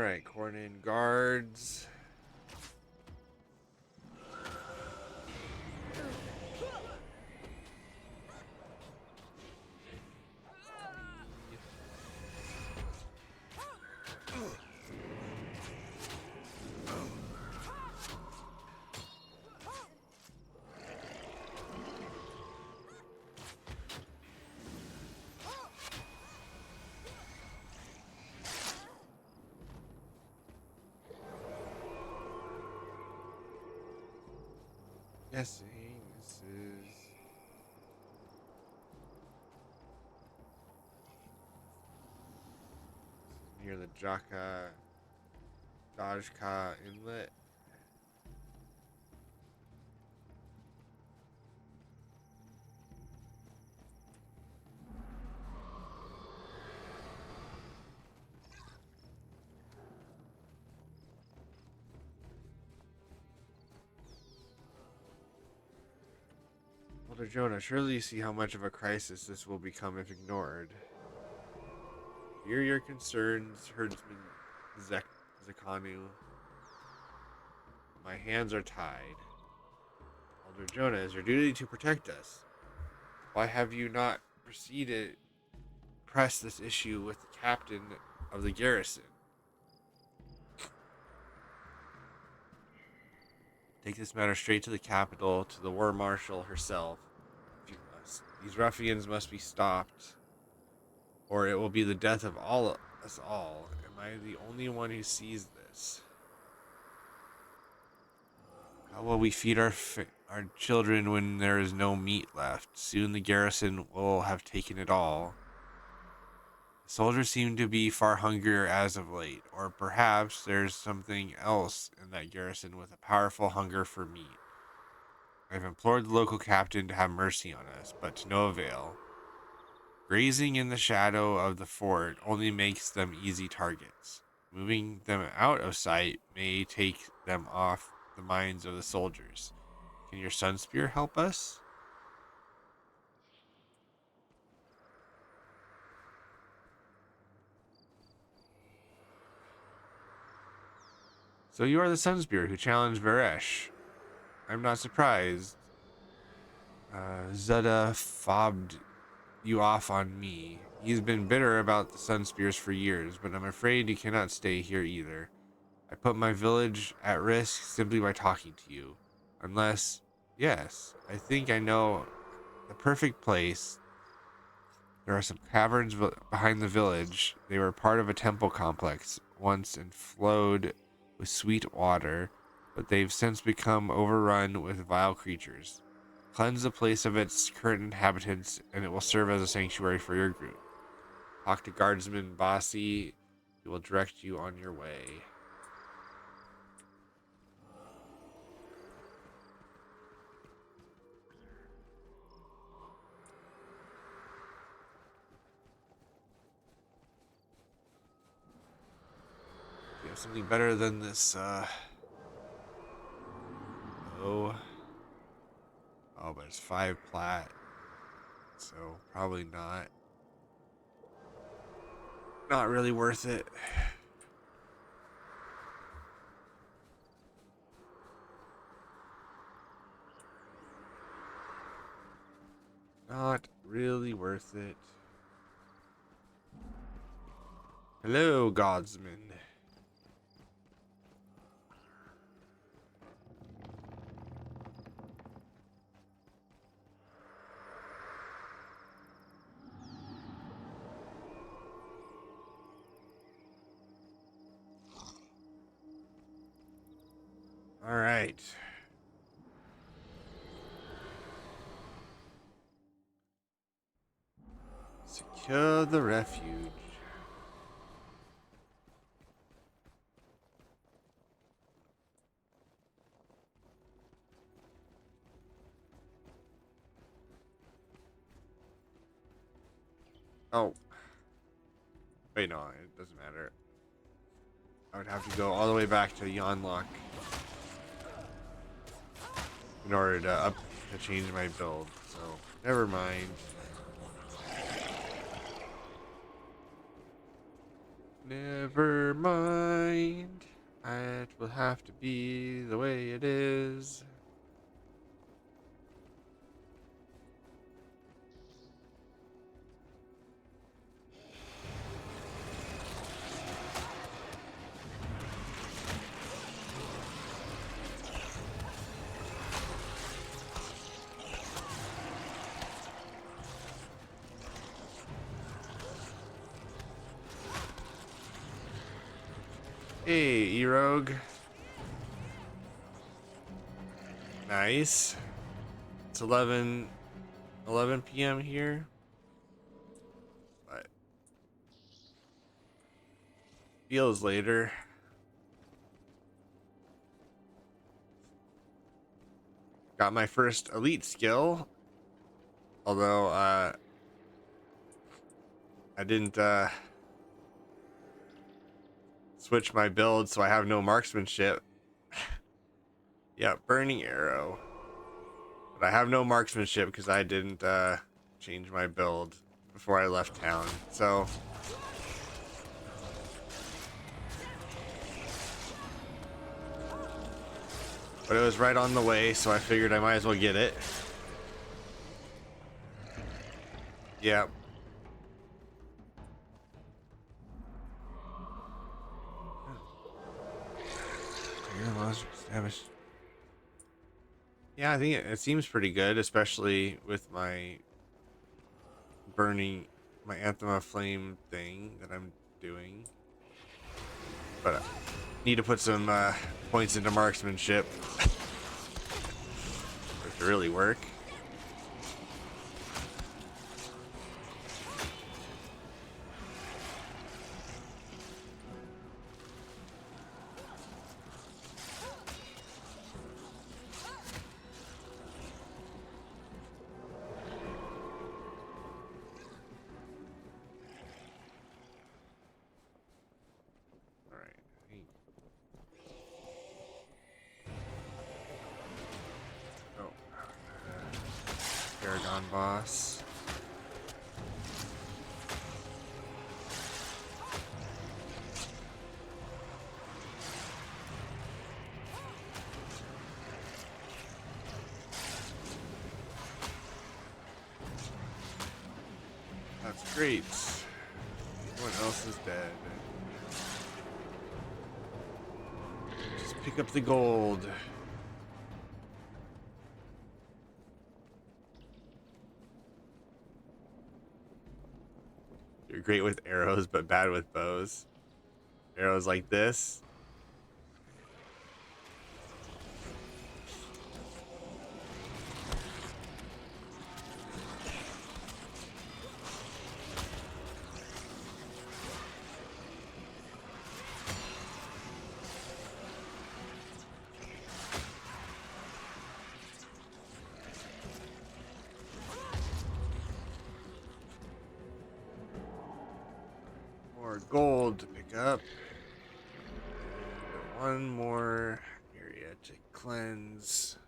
Alright, Cornin guards. Guessing this is near the Dajka Inlet. Elder Jonah, surely you see how much of a crisis this will become if ignored. Hear your concerns, herdsman Zekanu. My hands are tied. Elder Jonah, it is your duty to protect us. Why have you not proceeded press this issue with the captain of the garrison? Take this matter straight to the capital, to the war marshal herself, if you must. These ruffians must be stopped, or it will be the death of us all. Am I the only one who sees this? How will we feed our children when there is no meat left? Soon the garrison will have taken it all. The soldiers seem to be far hungrier as of late, or perhaps there's something else in that garrison with a powerful hunger for meat. I've implored the local captain to have mercy on us, but to no avail. Grazing in the shadow of the fort only makes them easy targets. Moving them out of sight may take them off the minds of the soldiers. Can your sun spear help us? So you are the sun spear who challenged Varesh. I'm not surprised. Zeta fobbed you off on me. He's been bitter about the sun spears for years, but I'm afraid you cannot stay here either. I put my village at risk simply by talking to you. Unless, yes, I think I know the perfect place. There are some caverns behind the village. They were part of a temple complex once and flowed with sweet water, but they've since become overrun with vile creatures. Cleanse the place of its current inhabitants, and it will serve as a sanctuary for your group. Talk to Guardsman Bossy. He will direct you on your way. You have something better than this, Oh, but it's 5 plat, so probably not. Not really worth it. Not really worth it. Hello, Godsman. All right. Secure the refuge. Oh. Wait, no, it doesn't matter. I would have to go all the way back to Yonlock in order to change my build. So, never mind. Never mind. It will have to be the way it is. Hey, E-Rogue. Nice. It's 11 p.m. here. But feels later. Got my first elite skill. Although I didn't switch my build, so I have no marksmanship. Yeah, burning arrow. But I have no marksmanship because I didn't change my build before I left town. So but it was right on the way, so I figured I might as well get it. Yeah. Yeah, I think it seems pretty good, especially with my burning, my Anthem of Flame thing that I'm doing. But I need to put some points into marksmanship for it to really work. Paragon boss. That's great. Everyone else is dead. Just pick up the gold. You're great with arrows, but bad with bows. Arrows like this. More gold to pick up. And one more area to cleanse.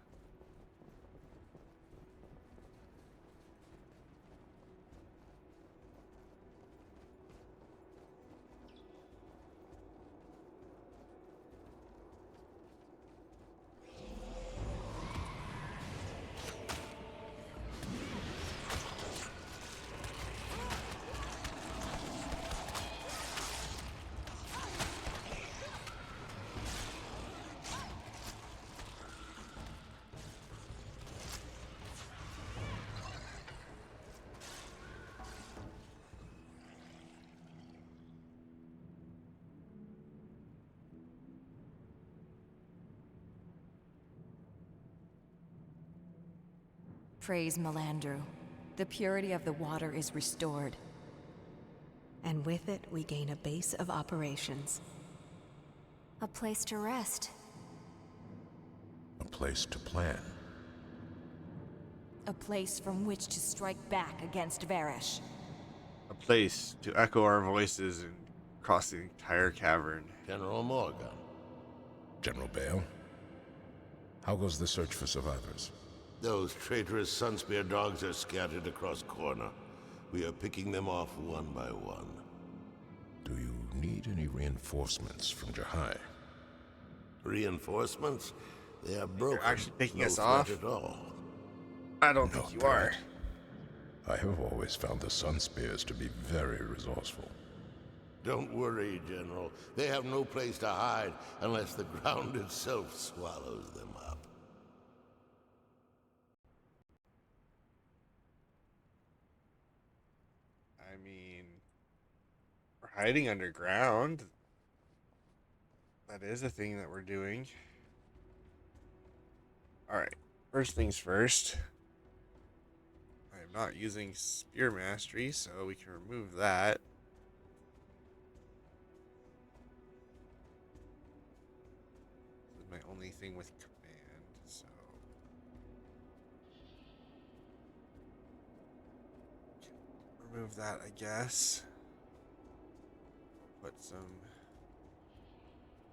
Praise Melandru. The purity of the water is restored. And with it, we gain a base of operations. A place to rest. A place to plan. A place from which to strike back against Varish. A place to echo our voices and cross the entire cavern. General Morgan. General Bale, how goes the search for survivors? Those traitorous Sunspear dogs are scattered across Corner. We are picking them off one by one. Do you need any reinforcements from Jahai? Reinforcements? They are broken. You're actually picking No us threat off? at all. I don't No think you threat. I have always found the Sun Spears to be very resourceful. Don't worry, General. They have no place to hide unless the ground itself swallows them up. are. I mean, we're hiding underground. That is a thing that we're doing. Alright, first things first. I am not using Spear Mastery, so we can remove that. This is my only thing with command, so... remove that, I guess. Put some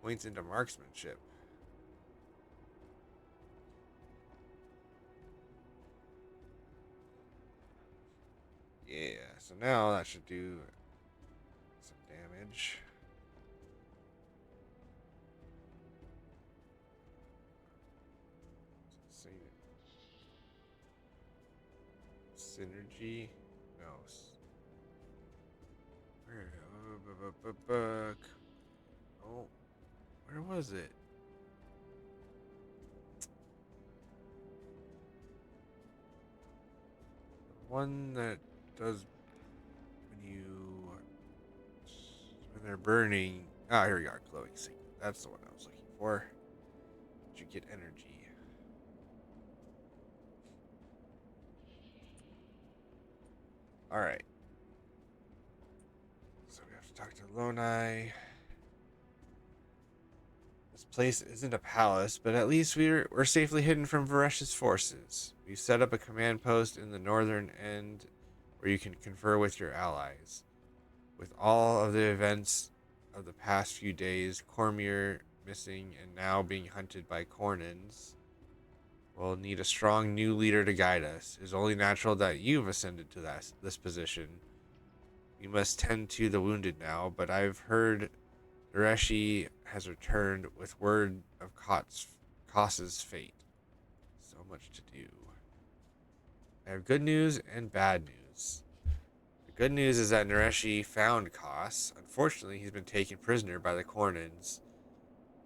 points into marksmanship. Yeah, so now that should do some damage. Synergy? No. Where? Oh, where was it? The one that does when they're burning. Ah, here we are. Glowing Signet. That's the one I was looking for. Did you get energy? All right. So we have to talk to Lonai. This place isn't a palace, but at least we're safely hidden from Varesh's forces. We've set up a command post in the northern end where you can confer with your allies. With all of the events of the past few days, Cormier missing and now being hunted by Cornins, we'll need a strong new leader to guide us. It is only natural that you've ascended to this position. We must tend to the wounded now, but I've heard Nareshi has returned with word of Koss's fate. So much to do. I have good news and bad news. The good news is that Nareshi found Koss. Unfortunately, he's been taken prisoner by the Cornins.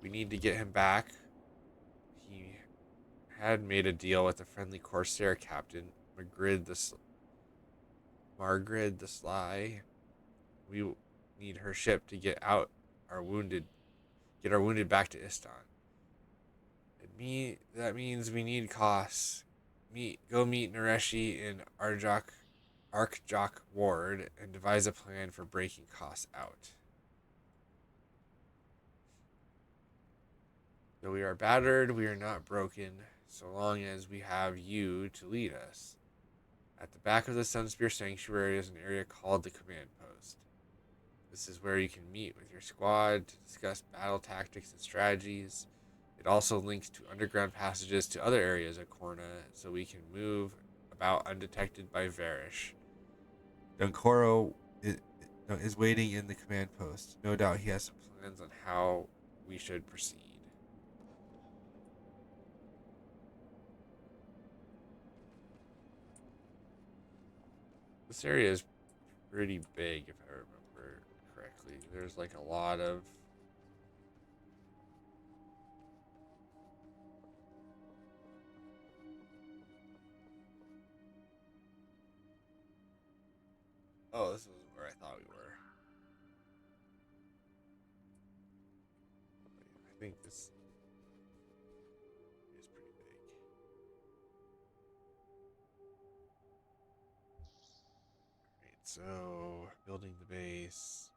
We need to get him back. He had made a deal with the friendly Corsair captain, Margrid the Sly. We need her ship to get our wounded back to Istan. That means we need Koss. Go meet Nareshi in Arkjok Ward and devise a plan for breaking Koss out. Though we are battered, we are not broken, so long as we have you to lead us. At the back of the Sunspear Sanctuary is an area called the Command Post. This is where you can meet with your squad to discuss battle tactics and strategies. It also links to underground passages to other areas of Korna, so we can move about undetected by Varish. Dunkoro is waiting in the command post. No doubt he has some plans on how we should proceed. This area is pretty big, if I remember correctly. There's like a lot of... Oh, this was where I thought we were. I think this is pretty big. Alright, so building the base.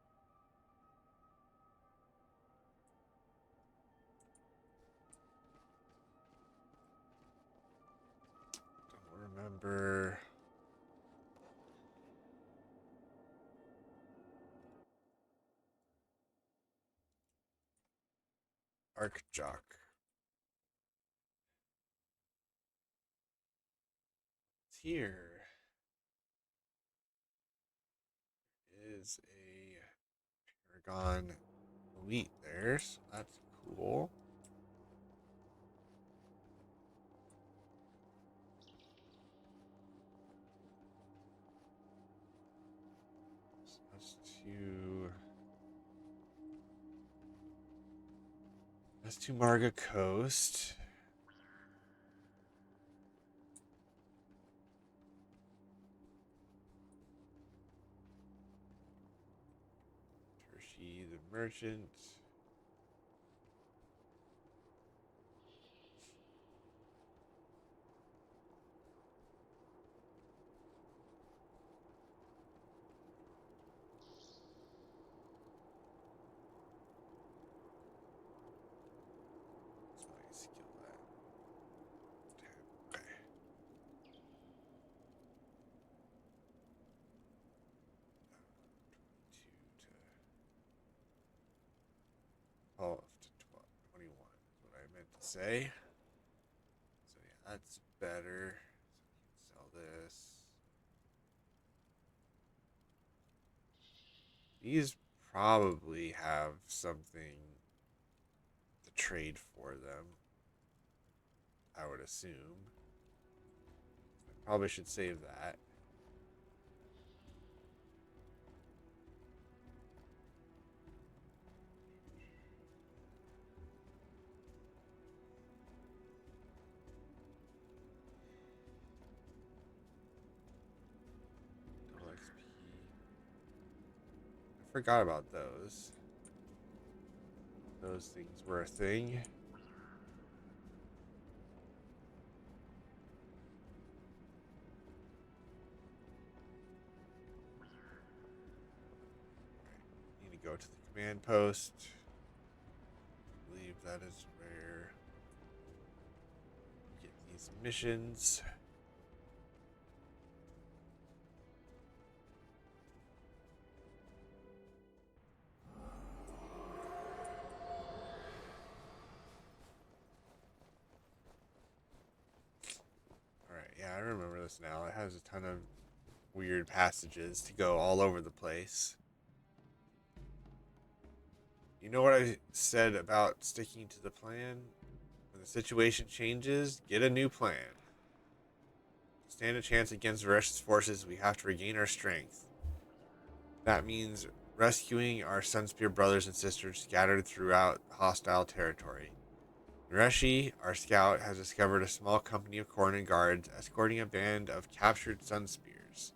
Don't remember. Arkjok. It's here. Is a Paragon elite there, so that's cool. So that's to Marga Coast. Tershi the merchant. What's my skill at? 10. Okay. 12 to 12, 21 is what I meant to say. So yeah, that's better. So we can sell this. These probably have something to trade for them, I would assume. I probably should save that. Double XP. I forgot about those. Those things were a thing. Need to go to the command post. I believe that is where we get these missions. Alright, yeah, I remember this now. It has a ton of weird passages to go all over the place. You know what I said about sticking to the plan? When the situation changes, get a new plan. To stand a chance against Varesh's forces, we have to regain our strength. That means rescuing our Sunspear brothers and sisters scattered throughout hostile territory. Nareshi, our scout, has discovered a small company of Cornin guards escorting a band of captured Sunspears.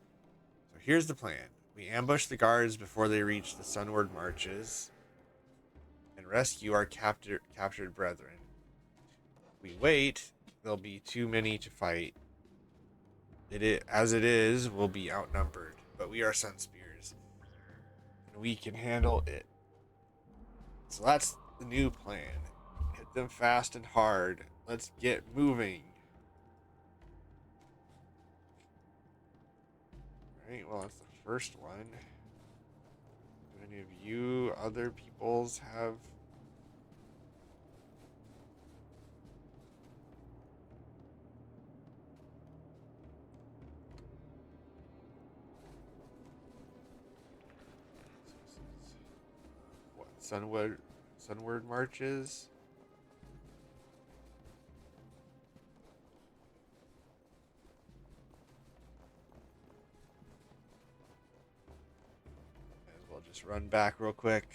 So here's the plan. We ambush the guards before they reach the sunward marches and rescue our captured brethren. If we wait, there'll be too many to fight. As it is, we'll be outnumbered, but we are Sunspears, and we can handle it. So that's the new plan. Hit them fast and hard. Let's get moving. Alright, well, that's the first one. Do any of you other peoples have... what, sunward marches? Might as well just run back real quick.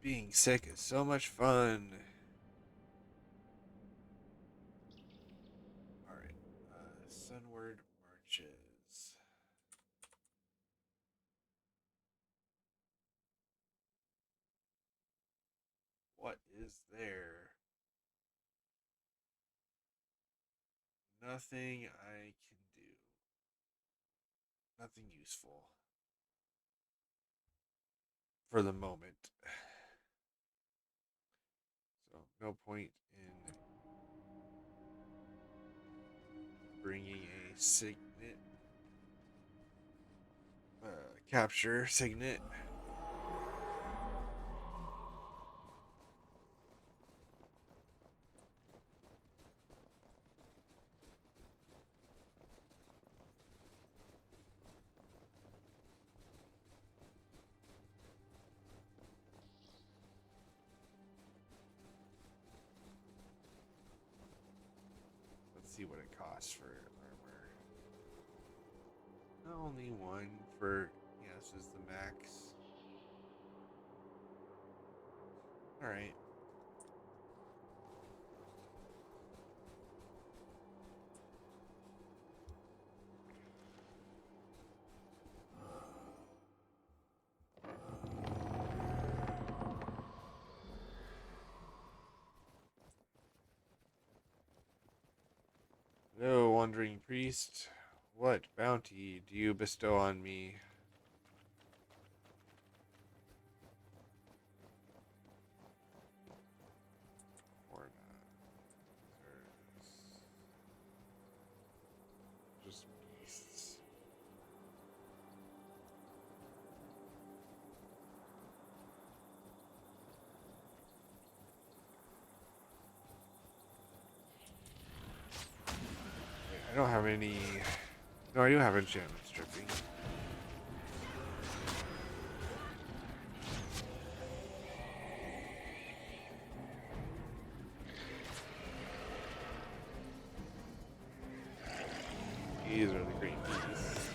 Being sick is so much fun. Alright, sunward marches. What is there? Nothing I can do. Nothing useful. For the moment. So, no point in bringing a signet capture signet. Let's see what it costs for armor. Only one for, yeah, this is the max. Alright. Hello, wandering priest. What bounty do you bestow on me? Or not? Just beasts. Wait, I don't have any. No, I do have enchantment stripping. These are the green beasts.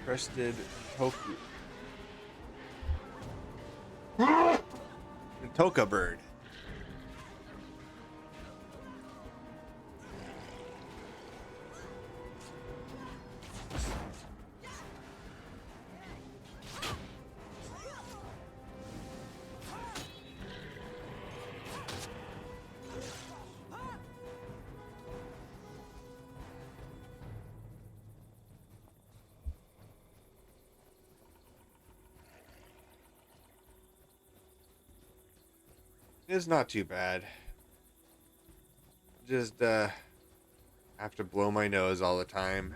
Crested Toku. Toka bird. It's not too bad. Just have to blow my nose all the time.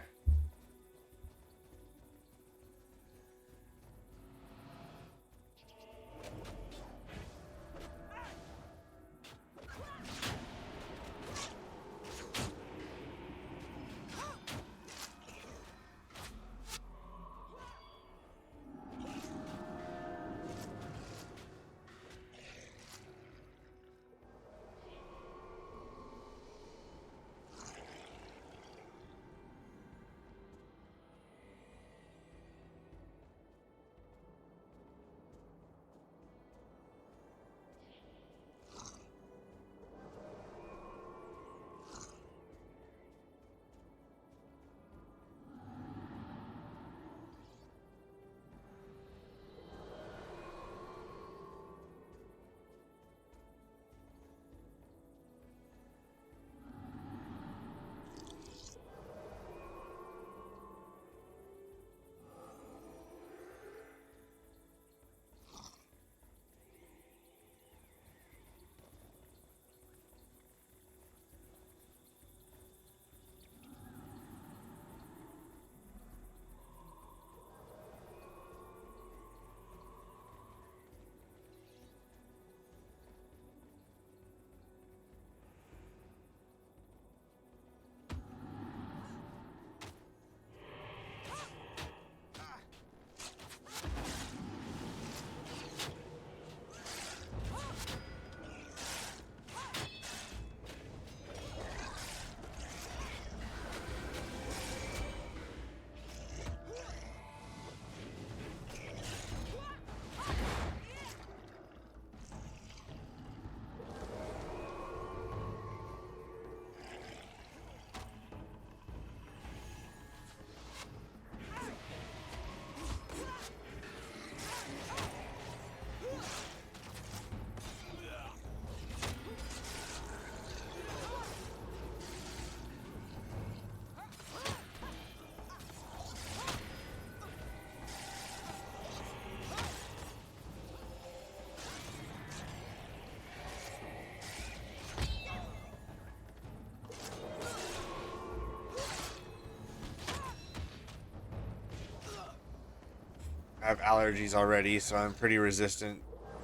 I have allergies already, so I'm pretty resistant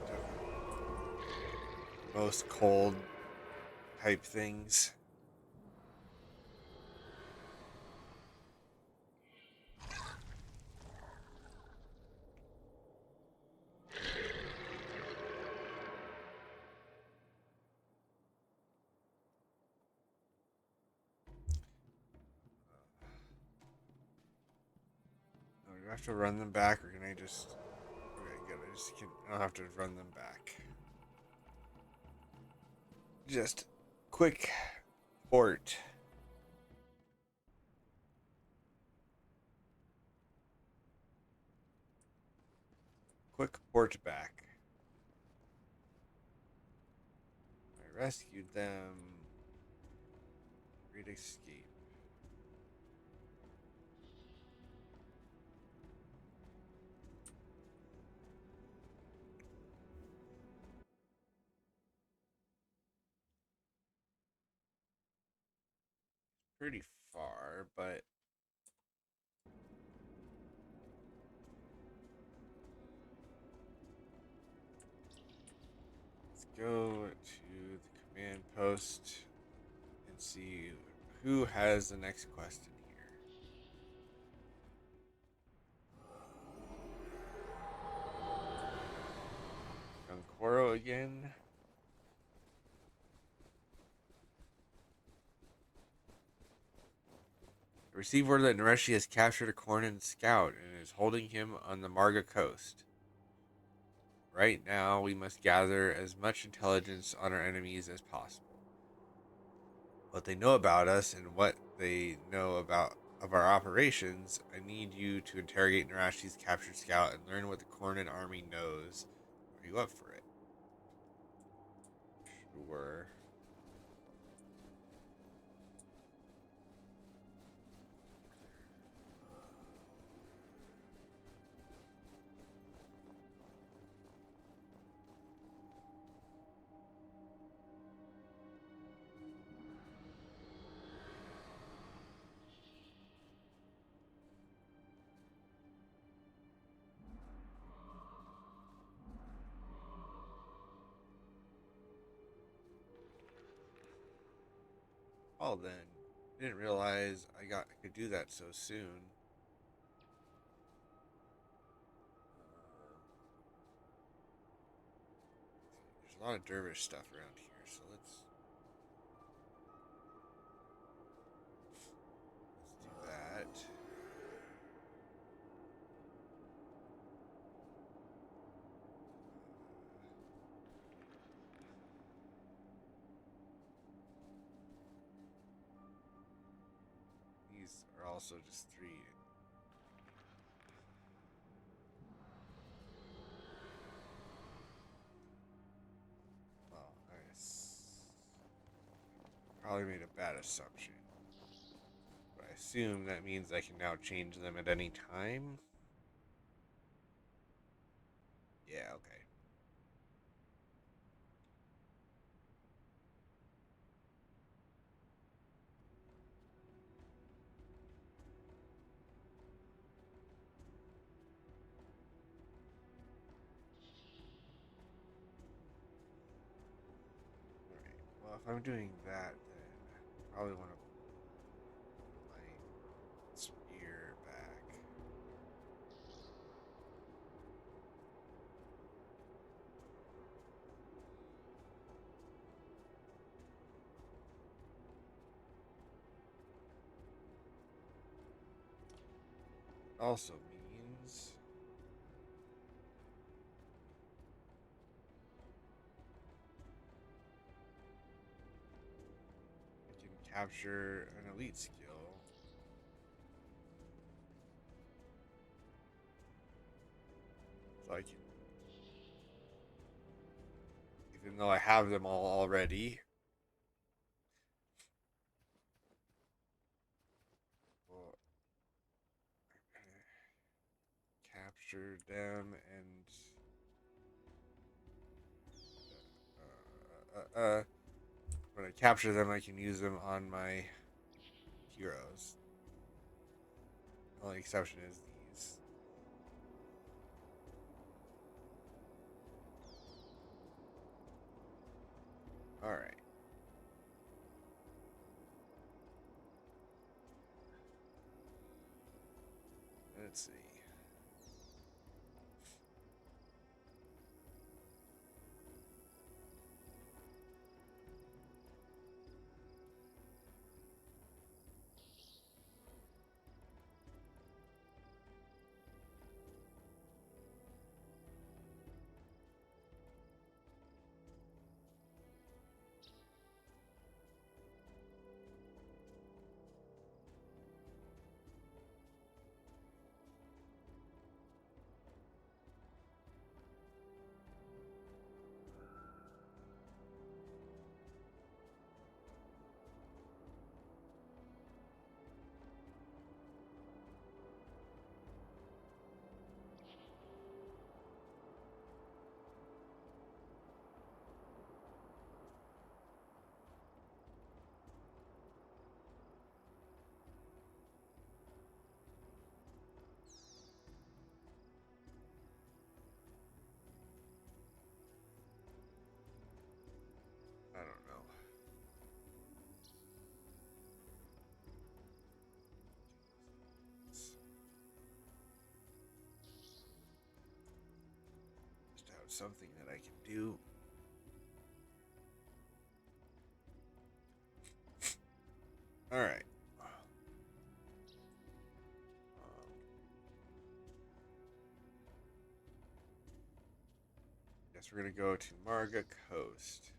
to most cold type things. Oh, do I have to run them back, or can I just? Okay, good. I don't have to run them back. Just quick port. Quick port back. I rescued them. Great escape. Pretty far, but let's go to the command post and see who has the next quest in here. Gunkoro again. I received word that Nareshi has captured a Cornin scout and is holding him on the Marga coast. Right now, we must gather as much intelligence on our enemies as possible. What they know about us and what they know about of our operations, I need you to interrogate Narashi's captured scout and learn what the Cornin army knows. Are you up for it? Sure. Well then, didn't realize I could do that so soon. There's a lot of dervish stuff around here, so let's do that. These are also just 3. Well, I probably made a bad assumption. But I assume that means I can now change them at any time. Yeah, okay. Alright. Well, if I'm doing that, then I probably want to put my spear back. Also means I can capture an elite skill. So I can, even though I have them all already, well, capture them and when I capture them, I can use them on my heroes. The only exception is these. All right. Let's see. I don't know. Just have something that I can do. All right. Guess we're gonna go to Marga Coast. Marga Coast.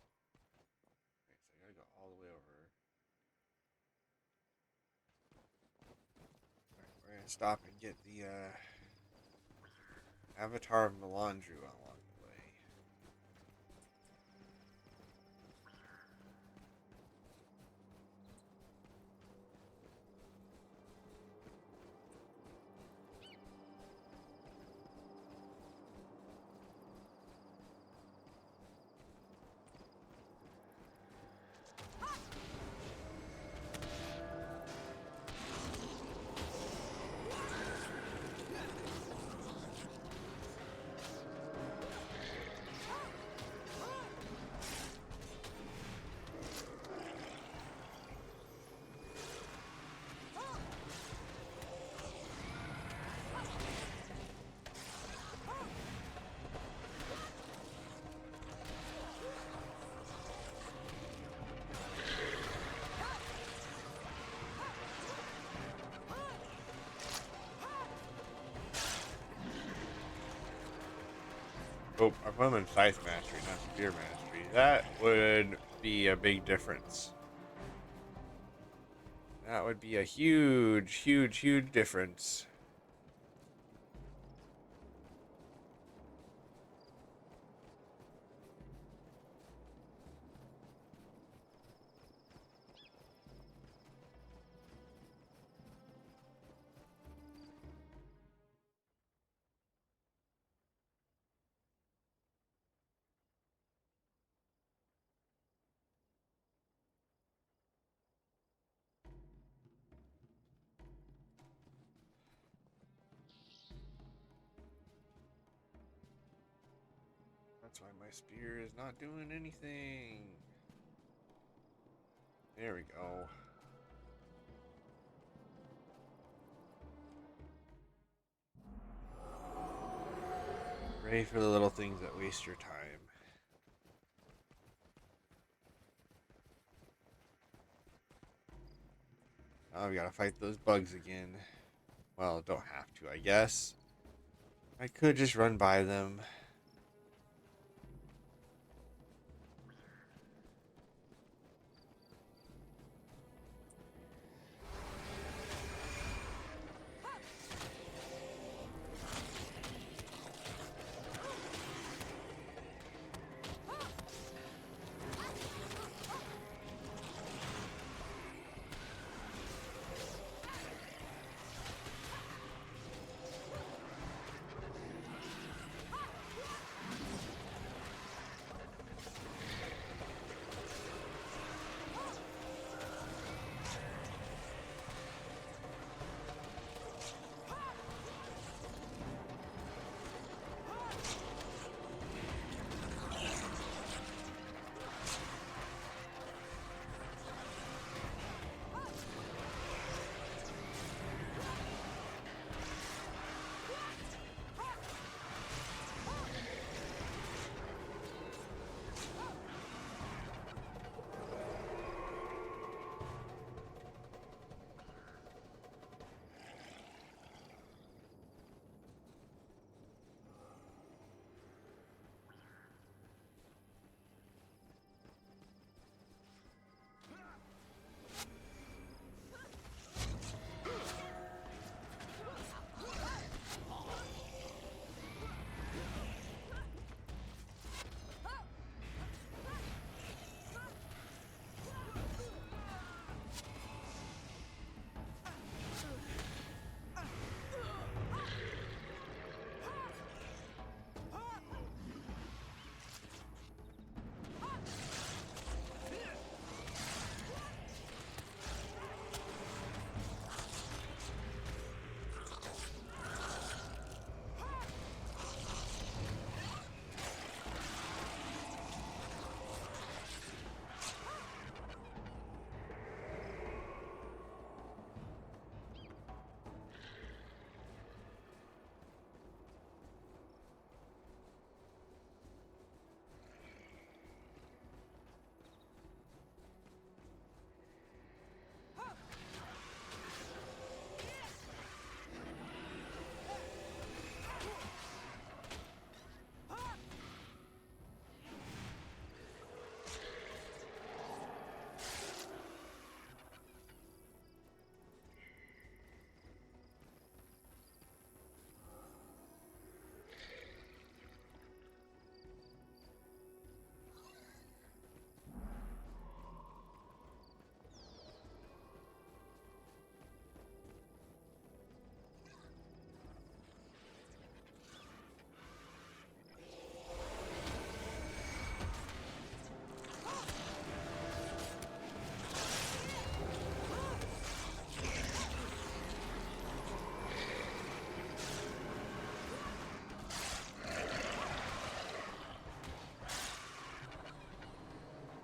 Okay, so I gotta go all the way over. Alright, we're gonna stop and get the Avatar of Melandru along the way. Oh, I put them in Scythe Mastery, not Spear Mastery. That would be a big difference. That would be a huge, huge, huge difference. That's why my spear is not doing anything. There we go. Ready for the little things that waste your time. Now we gotta fight those bugs again. Well, don't have to, I guess. I could just run by them.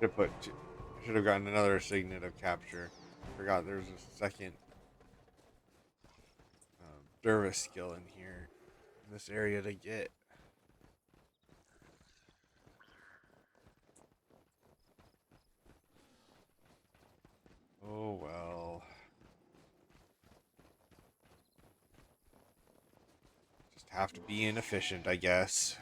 I should have gotten another signet of capture. Forgot there's a second service skill in here in this area to get. Oh well. Just have to be inefficient, I guess.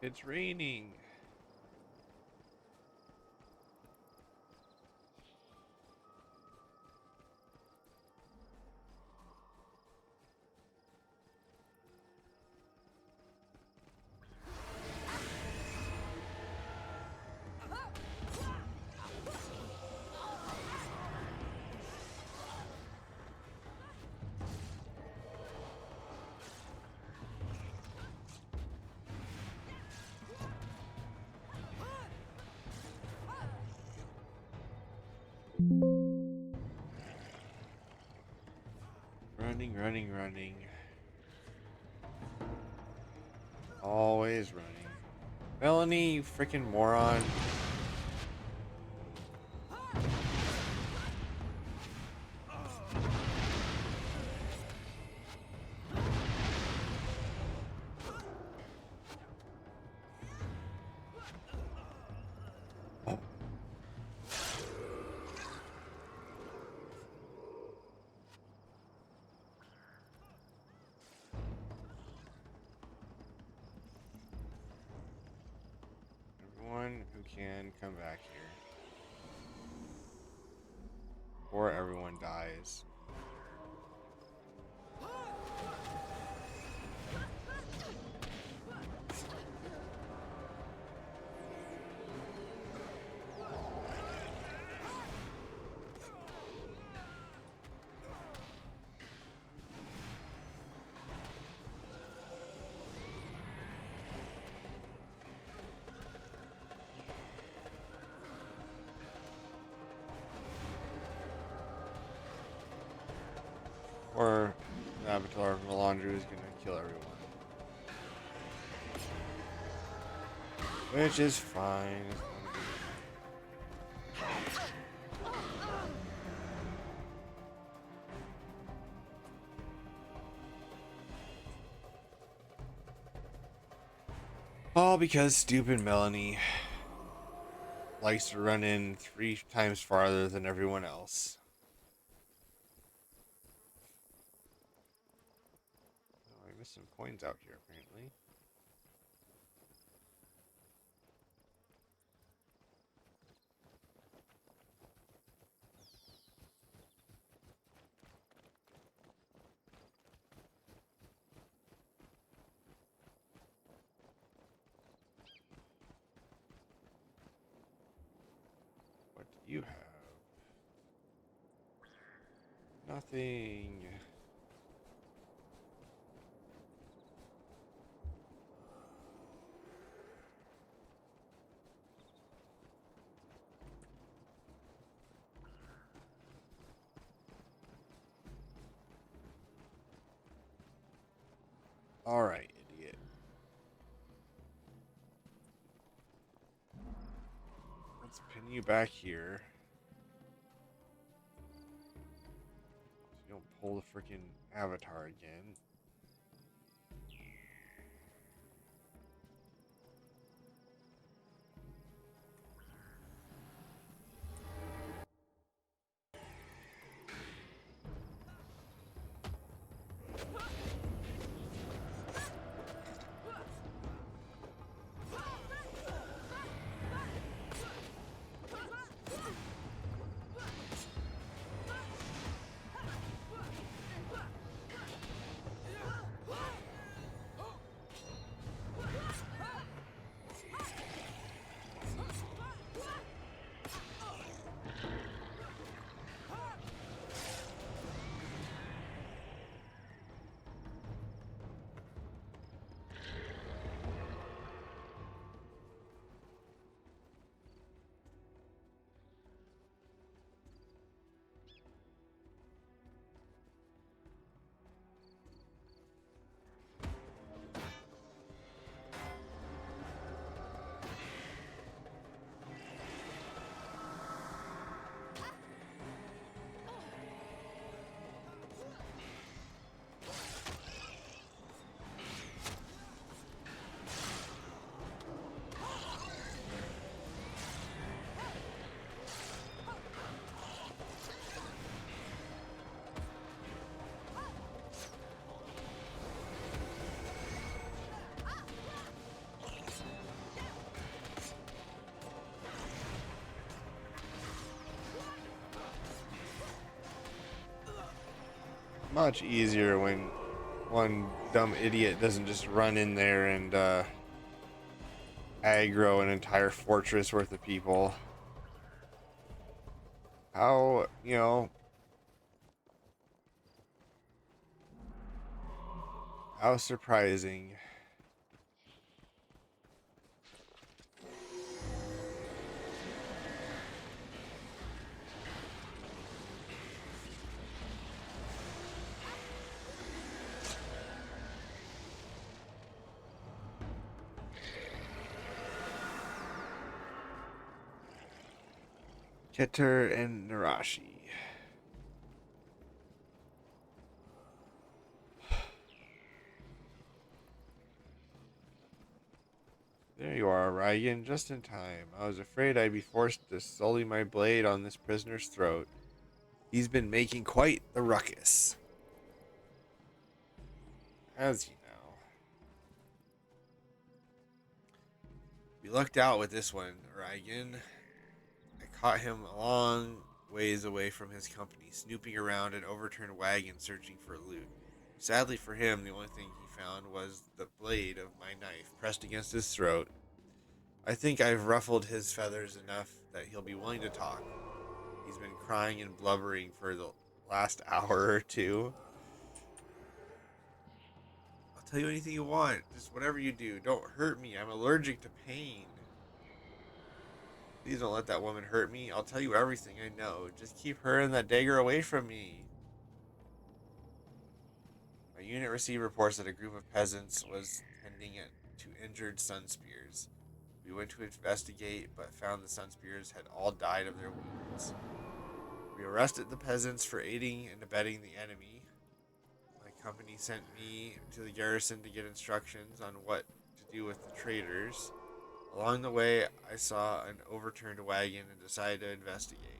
It's raining. Running, running, running. Always running. Melanie, you freaking moron. Everyone who can come back here. Or everyone dies. Or the Avatar of Melandru is gonna kill everyone. Which is fine. All because stupid Melanie likes to run in 3 times farther than everyone else. Oh, I missed some coins out here, apparently. What do you have? Nothing. Alright, idiot. Let's pin you back here. So you don't pull the freaking avatar again. Much easier when one dumb idiot doesn't just run in there and aggro an entire fortress worth of people. How, how surprising. Keter and Narashi. There you are, Ryan, just in time. I was afraid I'd be forced to sully my blade on this prisoner's throat. He's been making quite the ruckus. As you know. You lucked out with this one, Ryan. I caught him a long ways away from his company, snooping around an overturned wagon searching for loot. Sadly for him, the only thing he found was the blade of my knife pressed against his throat. I think I've ruffled his feathers enough that he'll be willing to talk. He's been crying and blubbering for the last hour or two. I'll tell you anything you want. Just whatever you do. Don't hurt me. I'm allergic to pain. Please don't let that woman hurt me. I'll tell you everything I know. Just keep her and that dagger away from me. My unit received reports that a group of peasants was tending to injured sun spears. We went to investigate, but found the sun spears had all died of their wounds. We arrested the peasants for aiding and abetting the enemy. My company sent me to the garrison to get instructions on what to do with the traitors. Along the way, I saw an overturned wagon and decided to investigate.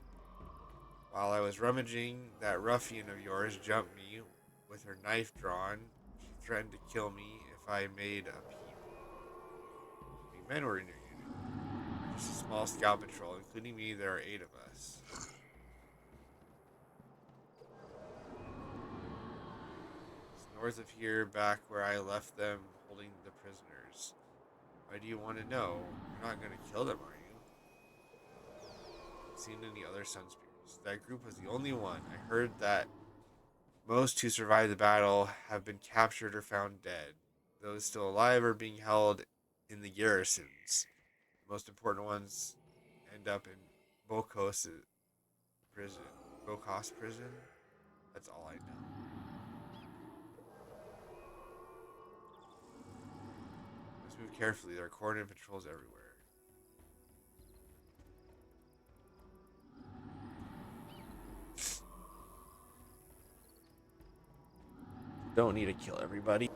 While I was rummaging, that ruffian of yours jumped me with her knife drawn. She threatened to kill me if I made a peep. The men were in your unit. Just a small scout patrol, including me. There are 8 of us. It's north of here, back where I left them holding the prisoners. Why do you want to know? You're not going to kill them, are you? Haven't seen any other sun spears. That group was the only one. I heard that most who survived the battle have been captured or found dead. Those still alive are being held in the garrisons. The most important ones end up in Bokos prison. Bokos prison? That's all I know. Let's move carefully. There are coordinate patrols everywhere. don't need to kill everybody.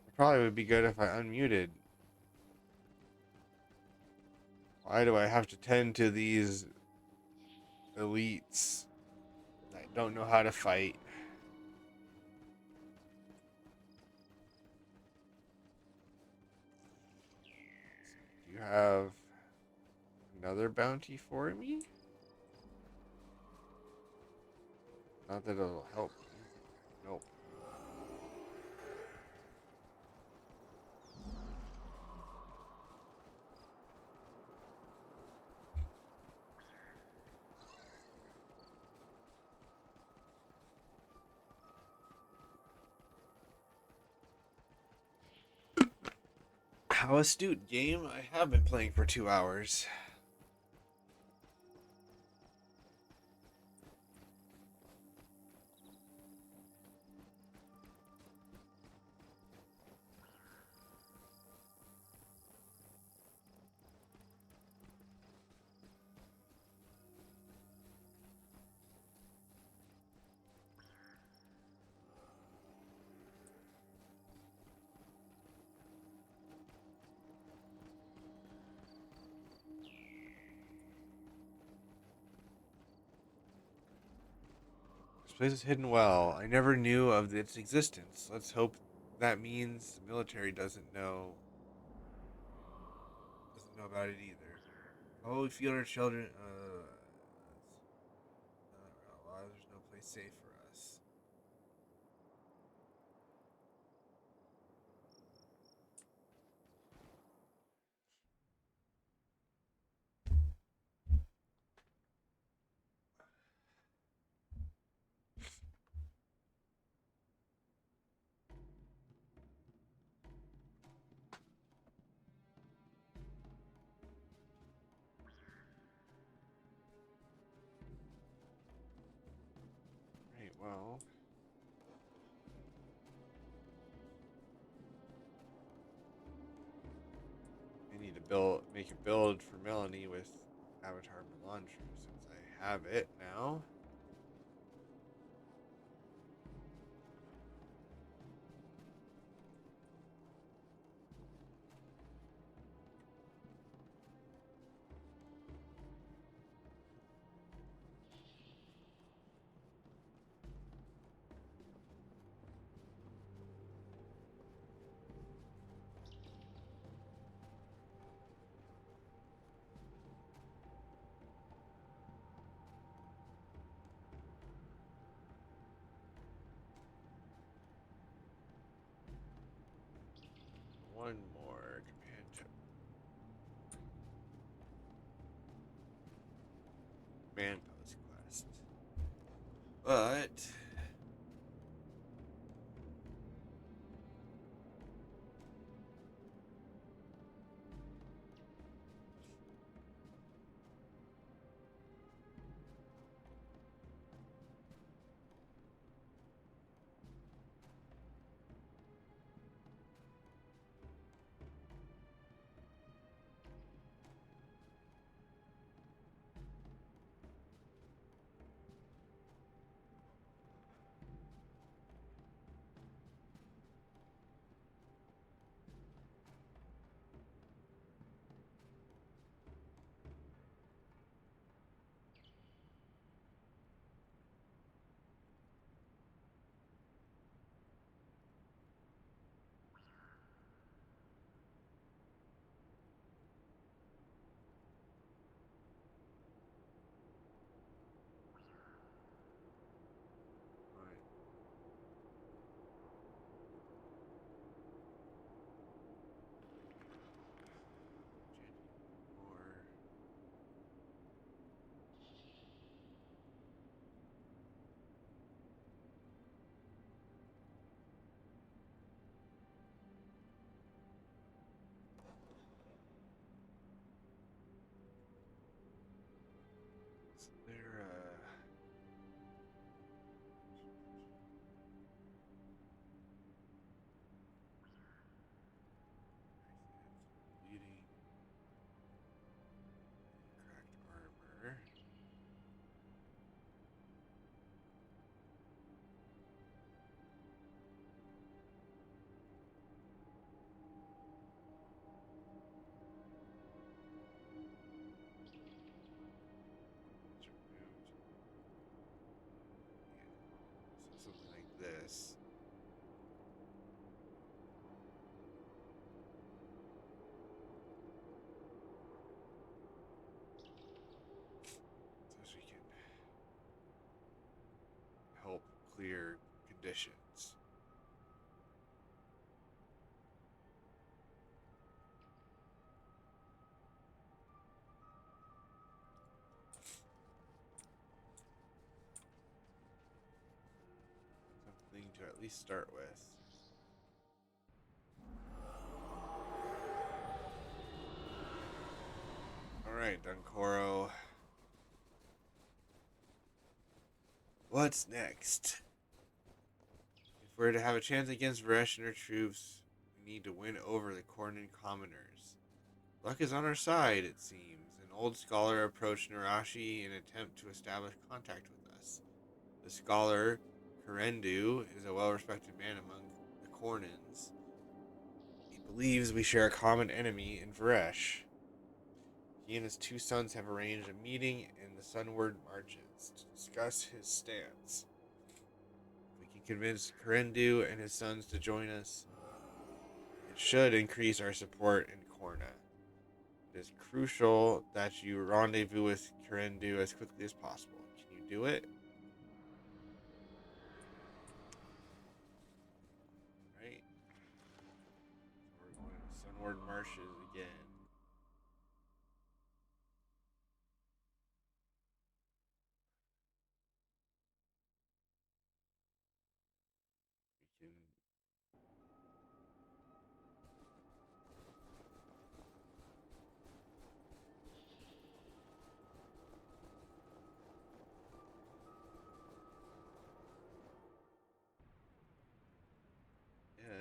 It probably would be good if I unmuted. Why do I have to tend to these elites that don't know how to fight? Do you have another bounty for me? Not that it'll help. Nope. How astute, game. I have been playing for 2 hours. This place is hidden well. I never knew of its existence. Let's hope that means the military doesn't know about it either. Oh, we feel our children. Well, there's no place safe for us. Right. Well. I need to make a build for Melanie with Avatar Melandru since I have it now. One more command chip. Man post quest. But more. Is there bleeding, cracked armor? It's removed. Yeah. So something like this. So she can help clear conditions. Something to at least start with. Alright, Dunkoro. What's next? If we're to have a chance against Varesh and her troops, we need to win over the Cornan commoners. Luck is on our side, it seems. An old scholar approached Narashi in an attempt to establish contact with us. The scholar, Karendu, is a well-respected man among the Cornans. He believes we share a common enemy in Varesh. He and his two sons have arranged a meeting in the Sunward Marches to discuss his stance. If we can convince Karendu and his sons to join us, it should increase our support in Korna. It is crucial that you rendezvous with Karendu as quickly as possible. Can you do it? Right? So we're going to Sunward Marshes again. We can.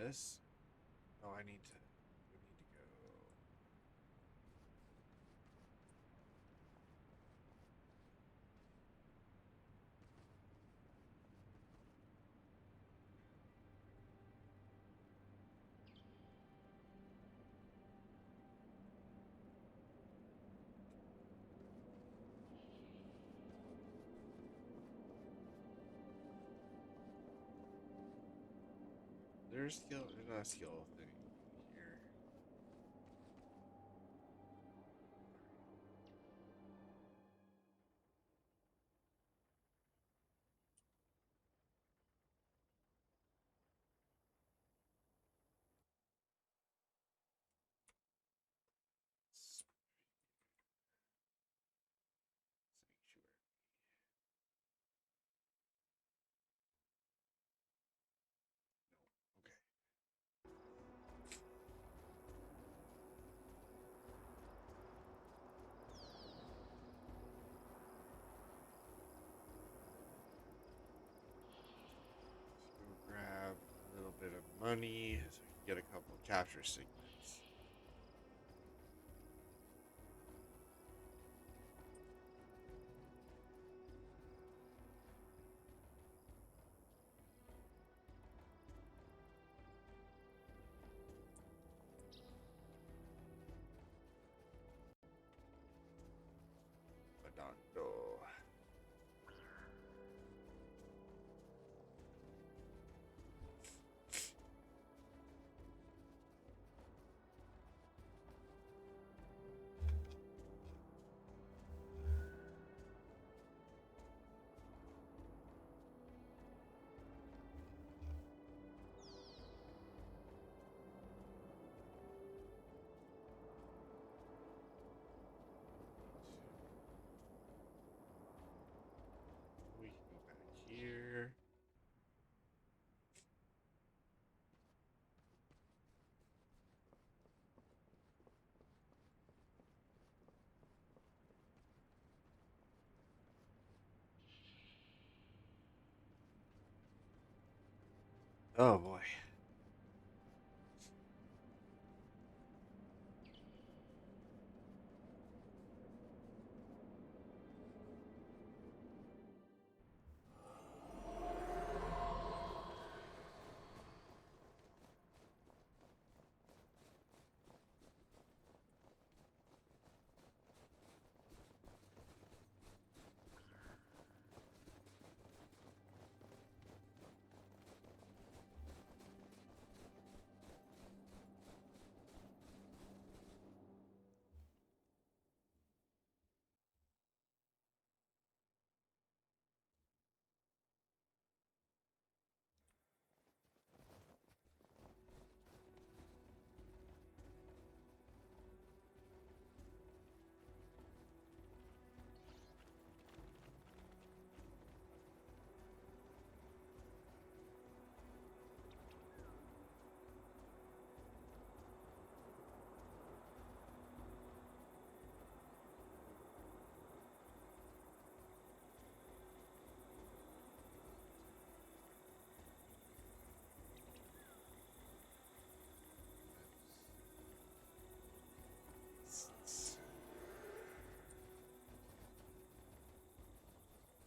Yes. Oh, I need to. We need to go. there a skill? There's not a skill thing here. Sanctuary. No. Okay. So go grab a little bit of money so we can get a couple of capture signets. Redondo. We can go back here. Oh boy.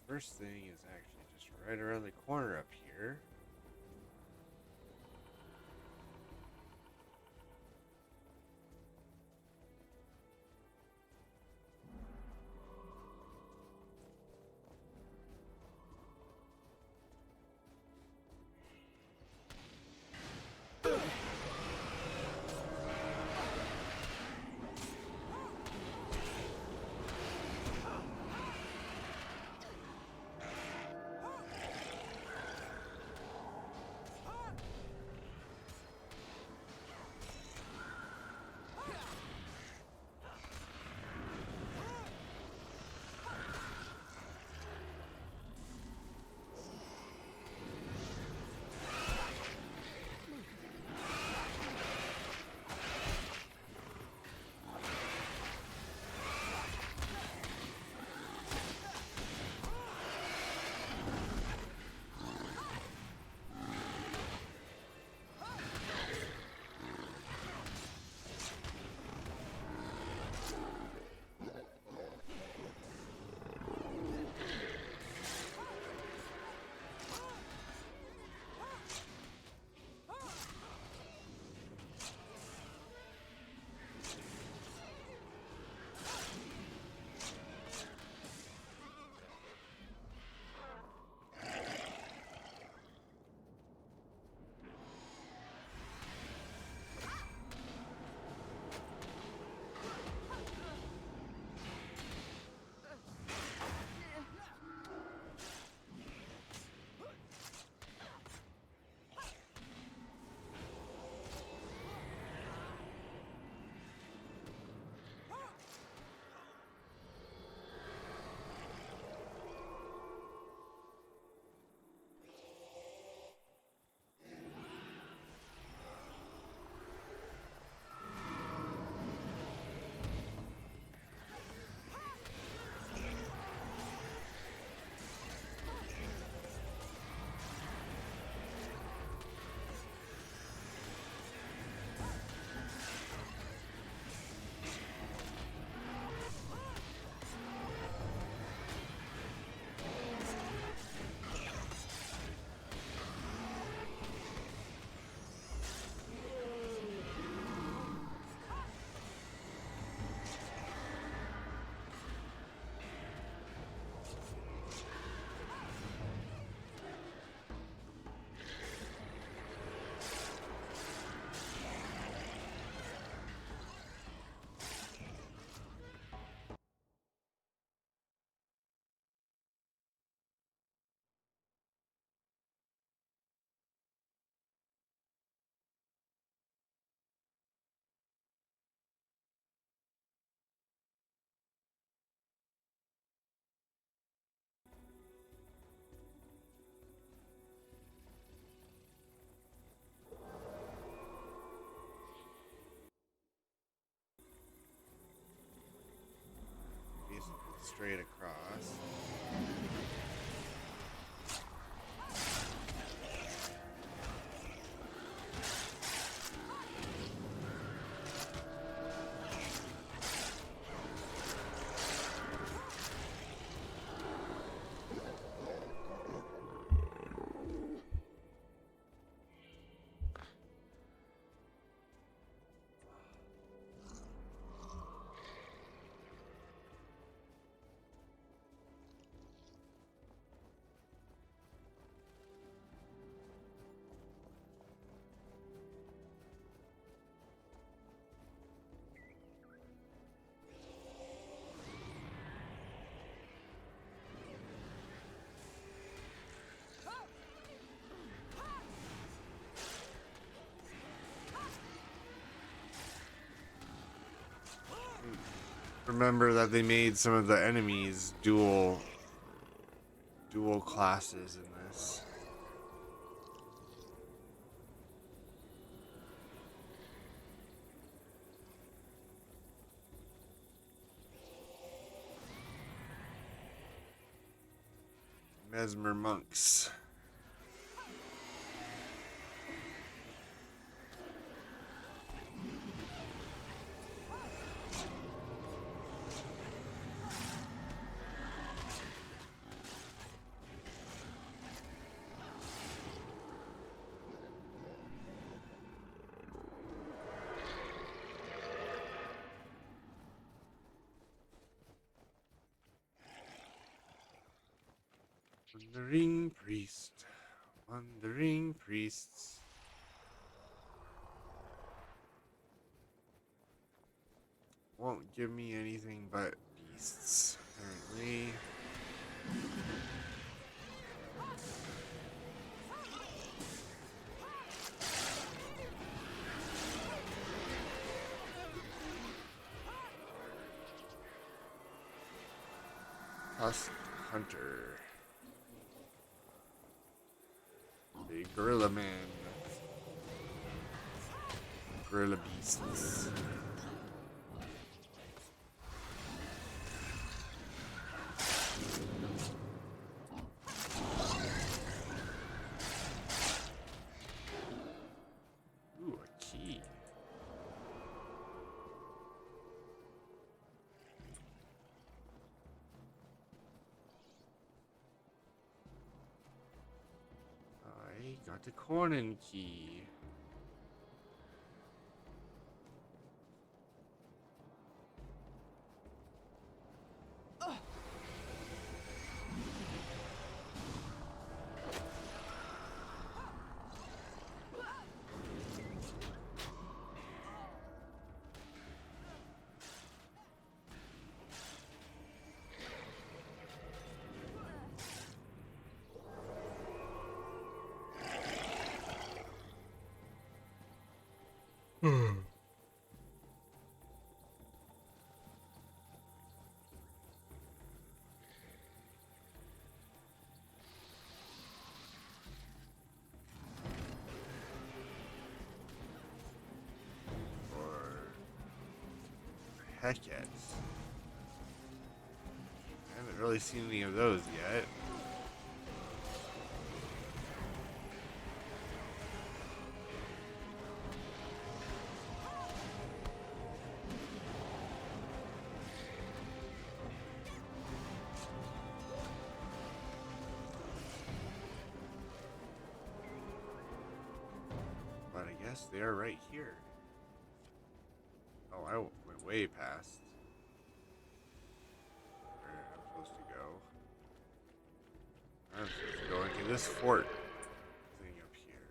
First thing is actually just right around the corner up here. straight across. Remember that they made some of the enemies dual classes in this. Mesmer monks. Wandering priest. Wandering priests. Won't give me anything but beasts, apparently. Tusk Hunter. The Gorilla Man. Gorilla Beasts. Ooh, a key. I got the Cornin key. Heck yes. I haven't really seen any of those yet. But I guess they are right here. Oh, I went way past where I'm supposed to go. I'm supposed to go into this fort thing up here.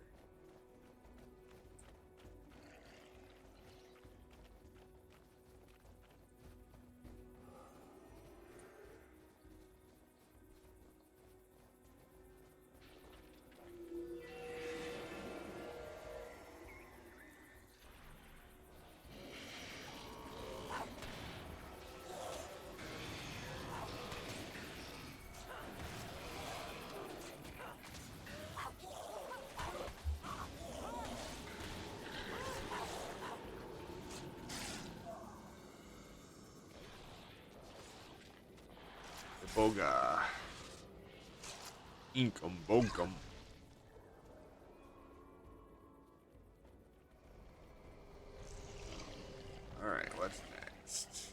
Boga. Inkum bogum. Alright, what's next?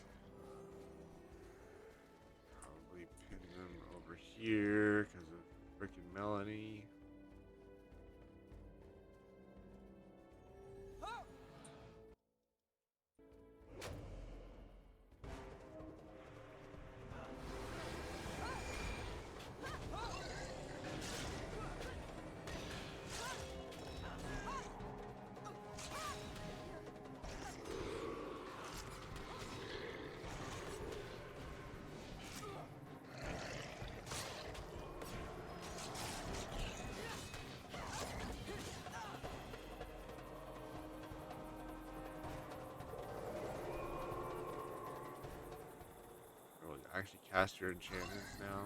Probably pin them over here because of frickin' Melanie. Actually cast your enchantments now.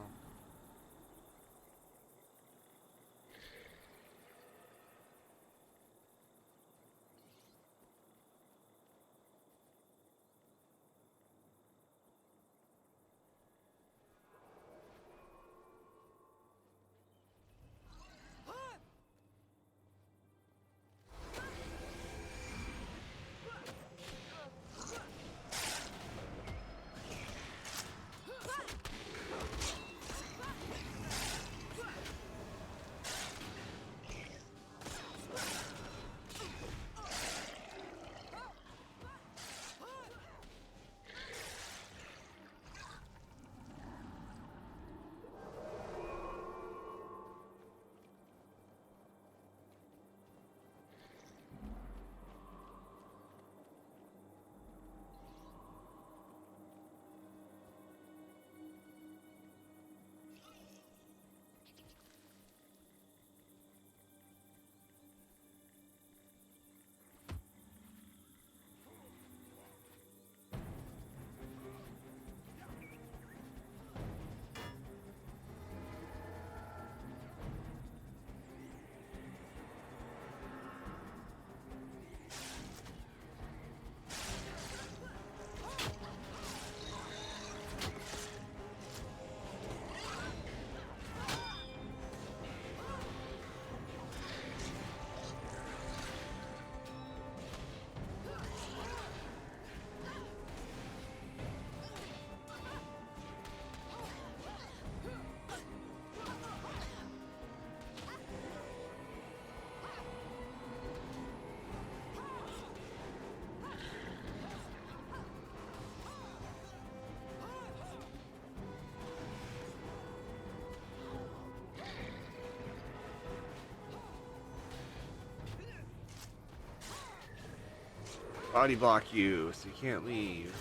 Body block you, so you can't leave.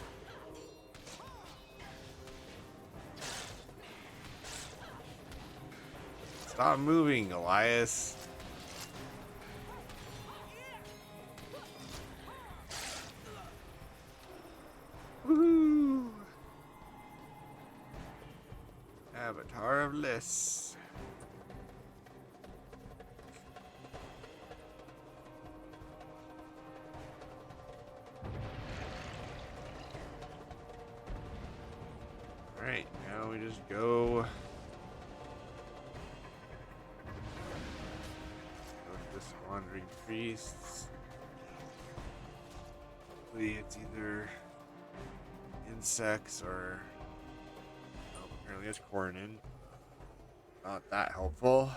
Stop moving, Elias. Woohoo! Avatar of Liss. Alright, now we just go. Go to this wandering priests. Hopefully it's either insects or apparently it's Cornin. Not that helpful.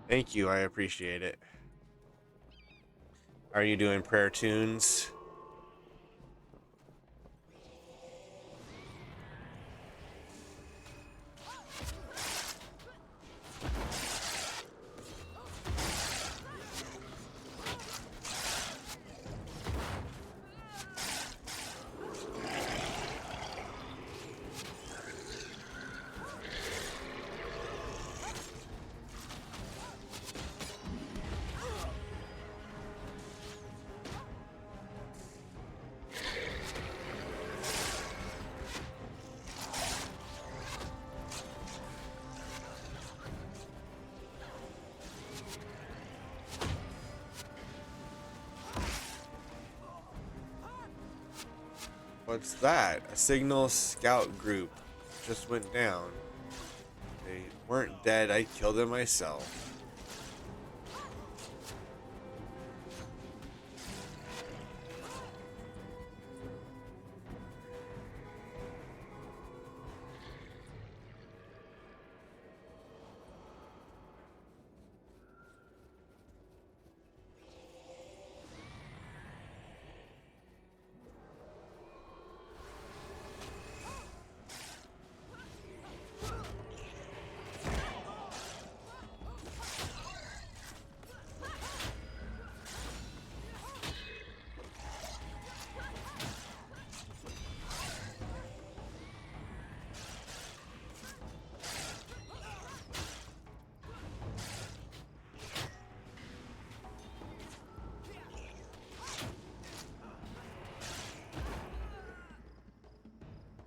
Thank you, I appreciate it. Are you doing prayer tunes? What's that? A signal scout group just went down. They weren't dead, I killed them myself.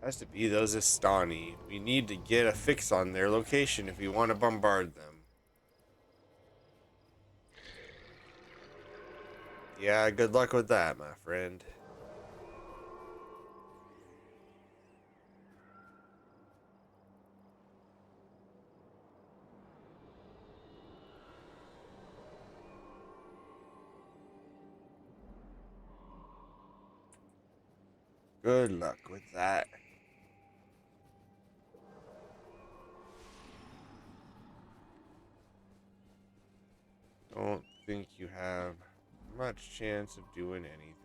Has to be those Istani. We need to get a fix on their location if we want to bombard them. Yeah, good luck with that, my friend. Good luck with that. Don't think you have much chance of doing anything.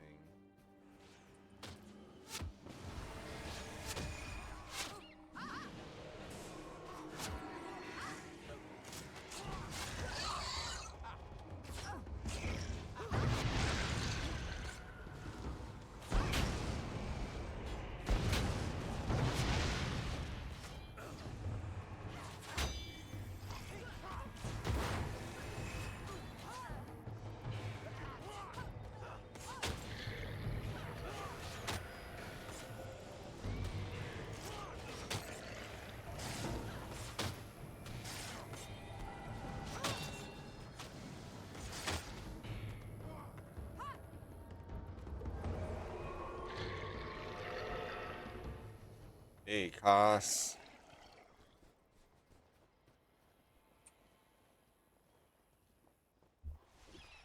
Hey, Koss.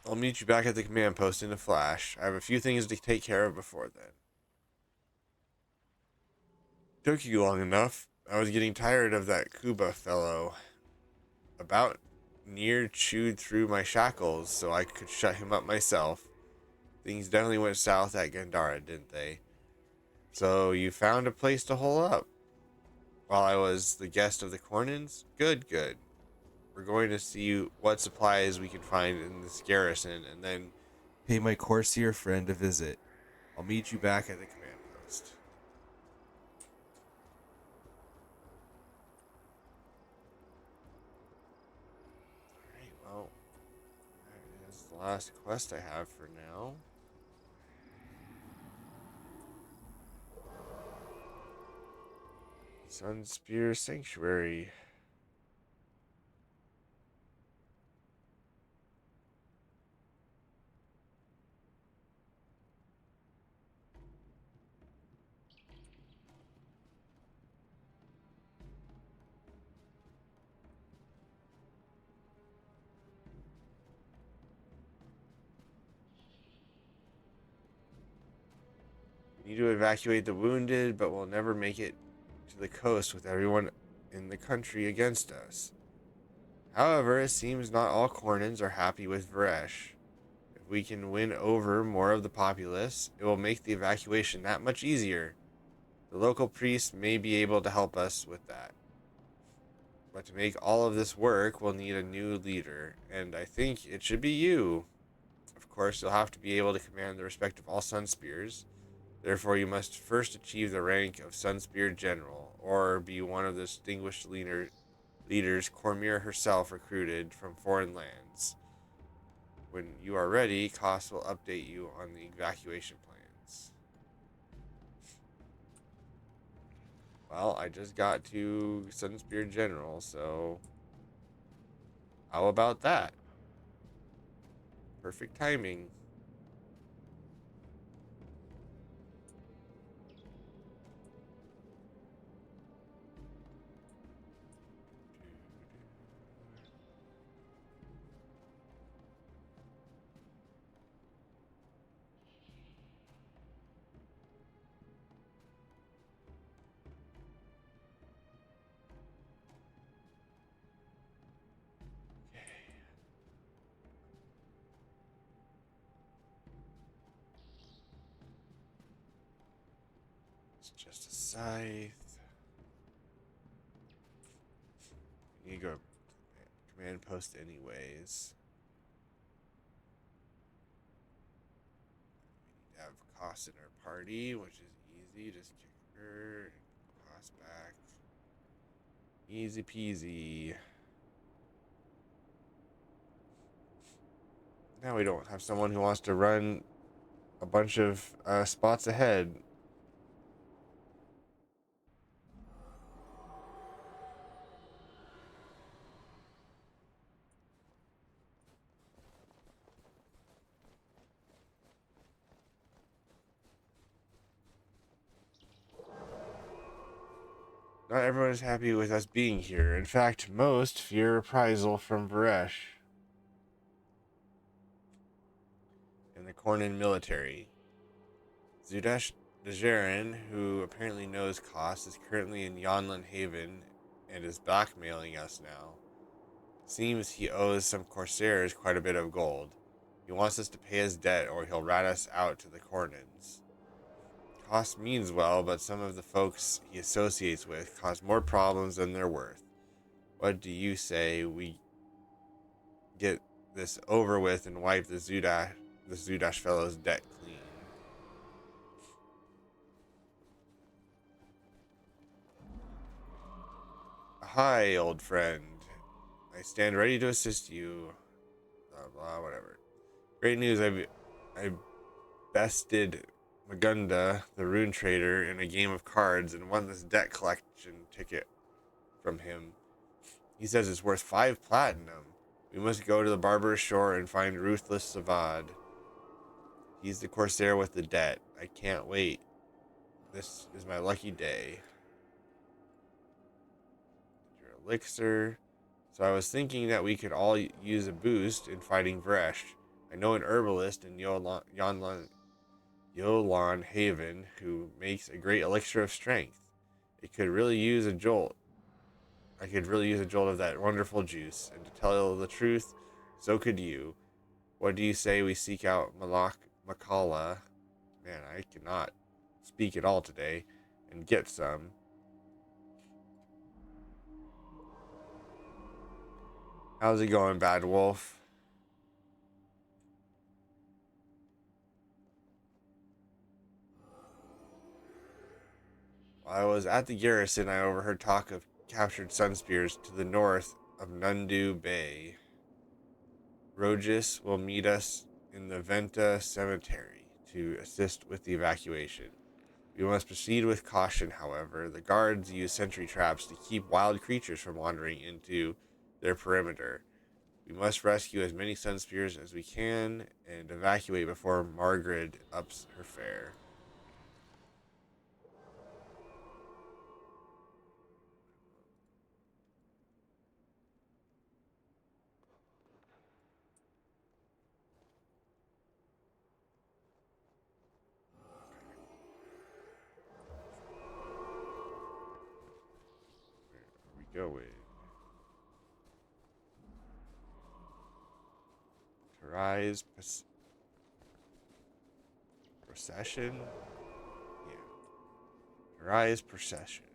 I'll meet you back at the command post in a flash. I have a few things to take care of before then. Took you long enough. I was getting tired of that Kuba fellow. About near chewed through my shackles so I could shut him up myself. Things definitely went south at Gandara, didn't they? So you found a place to hole up while I was the guest of the Cornins? Good, good. We're going to see what supplies we can find in this garrison and then pay my Corsair friend a visit. I'll meet you back at the command post. Alright, well, that is the last quest I have for now. Sunspear Sanctuary. We need to evacuate the wounded, but we'll never make it to the coast with everyone in the country against us. However, it seems not all Cornins are happy with Varesh. If we can win over more of the populace, it will make the evacuation that much easier. The local priest may be able to help us with that. But to make all of this work, we'll need a new leader, and I think it should be you. Of course, you'll have to be able to command the respect of all Sunspears. Therefore, you must first achieve the rank of Sunspear General, or be one of the distinguished leaders Cormyr herself recruited from foreign lands. When you are ready, Koss will update you on the evacuation plans. Well, I just got to Sunspear General, so how about that? Perfect timing. It's just a scythe. You go command post anyways. We have Koss in our party, which is easy. Just kick her and Koss back. Easy peasy. Now we don't have someone who wants to run a bunch of spots ahead. Not everyone is happy with us being here. In fact, most fear reprisal from Varesh and the Cornin military. Zudash Dejaren, who apparently knows Koss, is currently in Yonlan Haven and is blackmailing us now. Seems he owes some corsairs quite a bit of gold. He wants us to pay his debt or he'll rat us out to the Cornins. Koss means well, but some of the folks he associates with cause more problems than they're worth. What do you say we get this over with and wipe the Zudash fellow's debt clean? Hi, old friend. I stand ready to assist you. Blah blah, whatever. Great news! I bested Magunda, the rune trader, in a game of cards and won this debt collection ticket from him. He says it's worth 5 platinum. We must go to the barbarous shore and find Ruthless Savad. He's the corsair with the debt. I can't wait. This is my lucky day. Your elixir. So I was thinking that we could all use a boost in fighting Vresh. I know an herbalist in Yolan Haven who makes a great elixir of strength. It could really use a jolt. I could really use a jolt of that wonderful juice, and to tell the truth, so could you. What do you say we seek out Makala? Man, I cannot speak at all today, and get some. How's it going, Bad Wolf? While I was at the garrison, I overheard talk of captured Sunspears to the north of Nundu Bay. Rogus will meet us in the Venta Cemetery to assist with the evacuation. We must proceed with caution, however. The guards use sentry traps to keep wild creatures from wandering into their perimeter. We must rescue as many Sunspears as we can and evacuate before Margaret ups her fare. Where are we going? Rise procession. Yeah. Rise procession.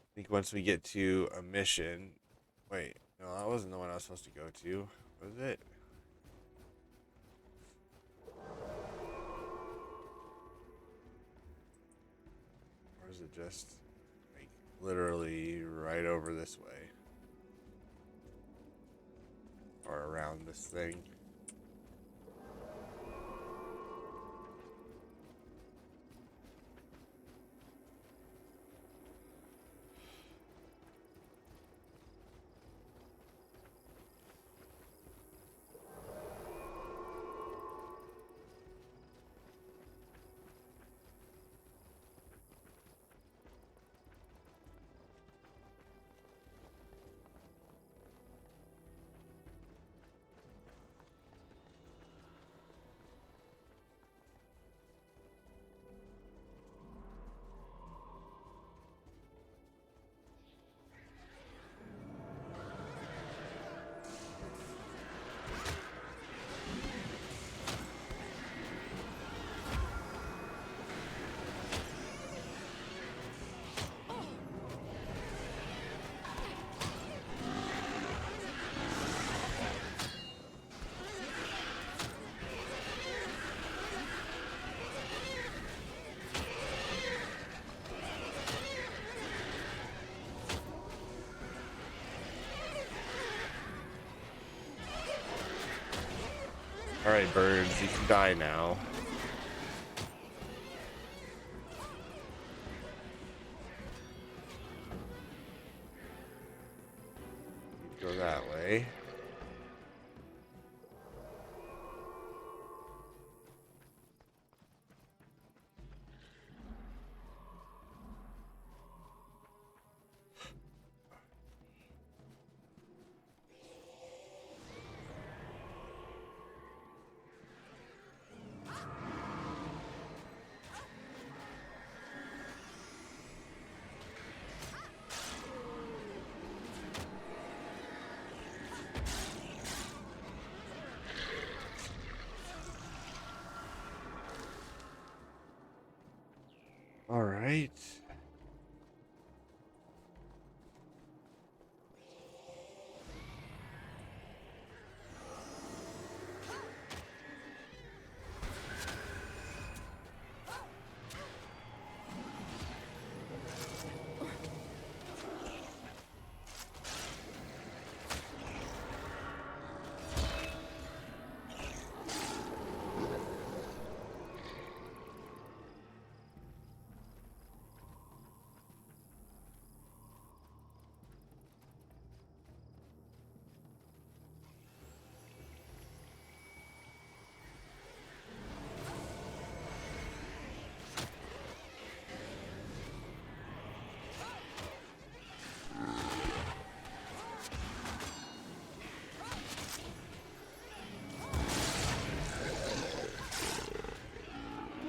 I think once we get to a mission. Wait, no, that wasn't the one I was supposed to go to. Was it? Or is it just like literally right over this way? Or around this thing? Alright, birds, you can die now. You go that way. All right.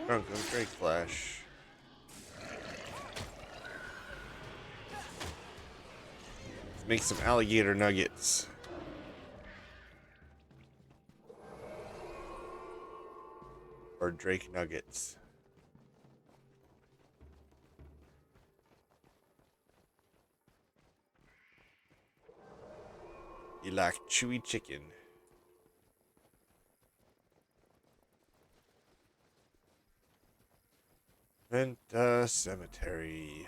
Drunk of Drake Flash. Let's make some alligator nuggets. Or Drake nuggets. You like chewy chicken. Venta Cemetery.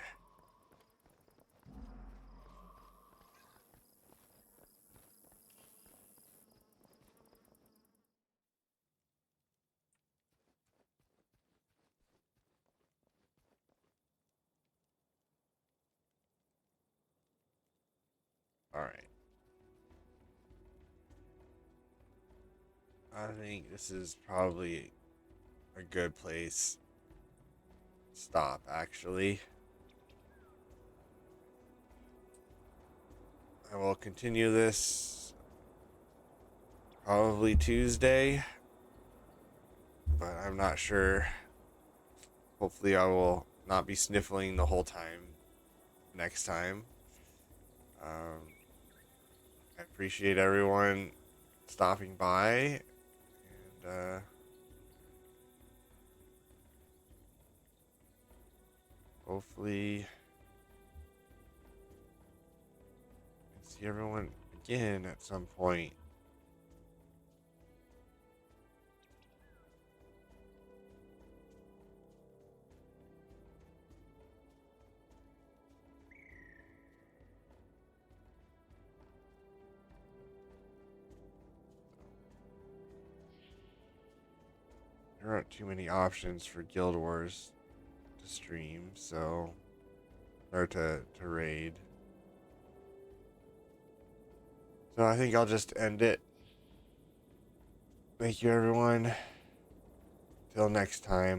All right. I think this is probably a good place to stop, actually. I will continue this probably Tuesday, but I'm not sure. Hopefully I will not be sniffling the whole time next time. I appreciate everyone stopping by, and hopefully see everyone again at some point. There aren't too many options for Guild Wars to stream, so or to raid. So I think I'll just end it. Thank you, everyone. Till next time.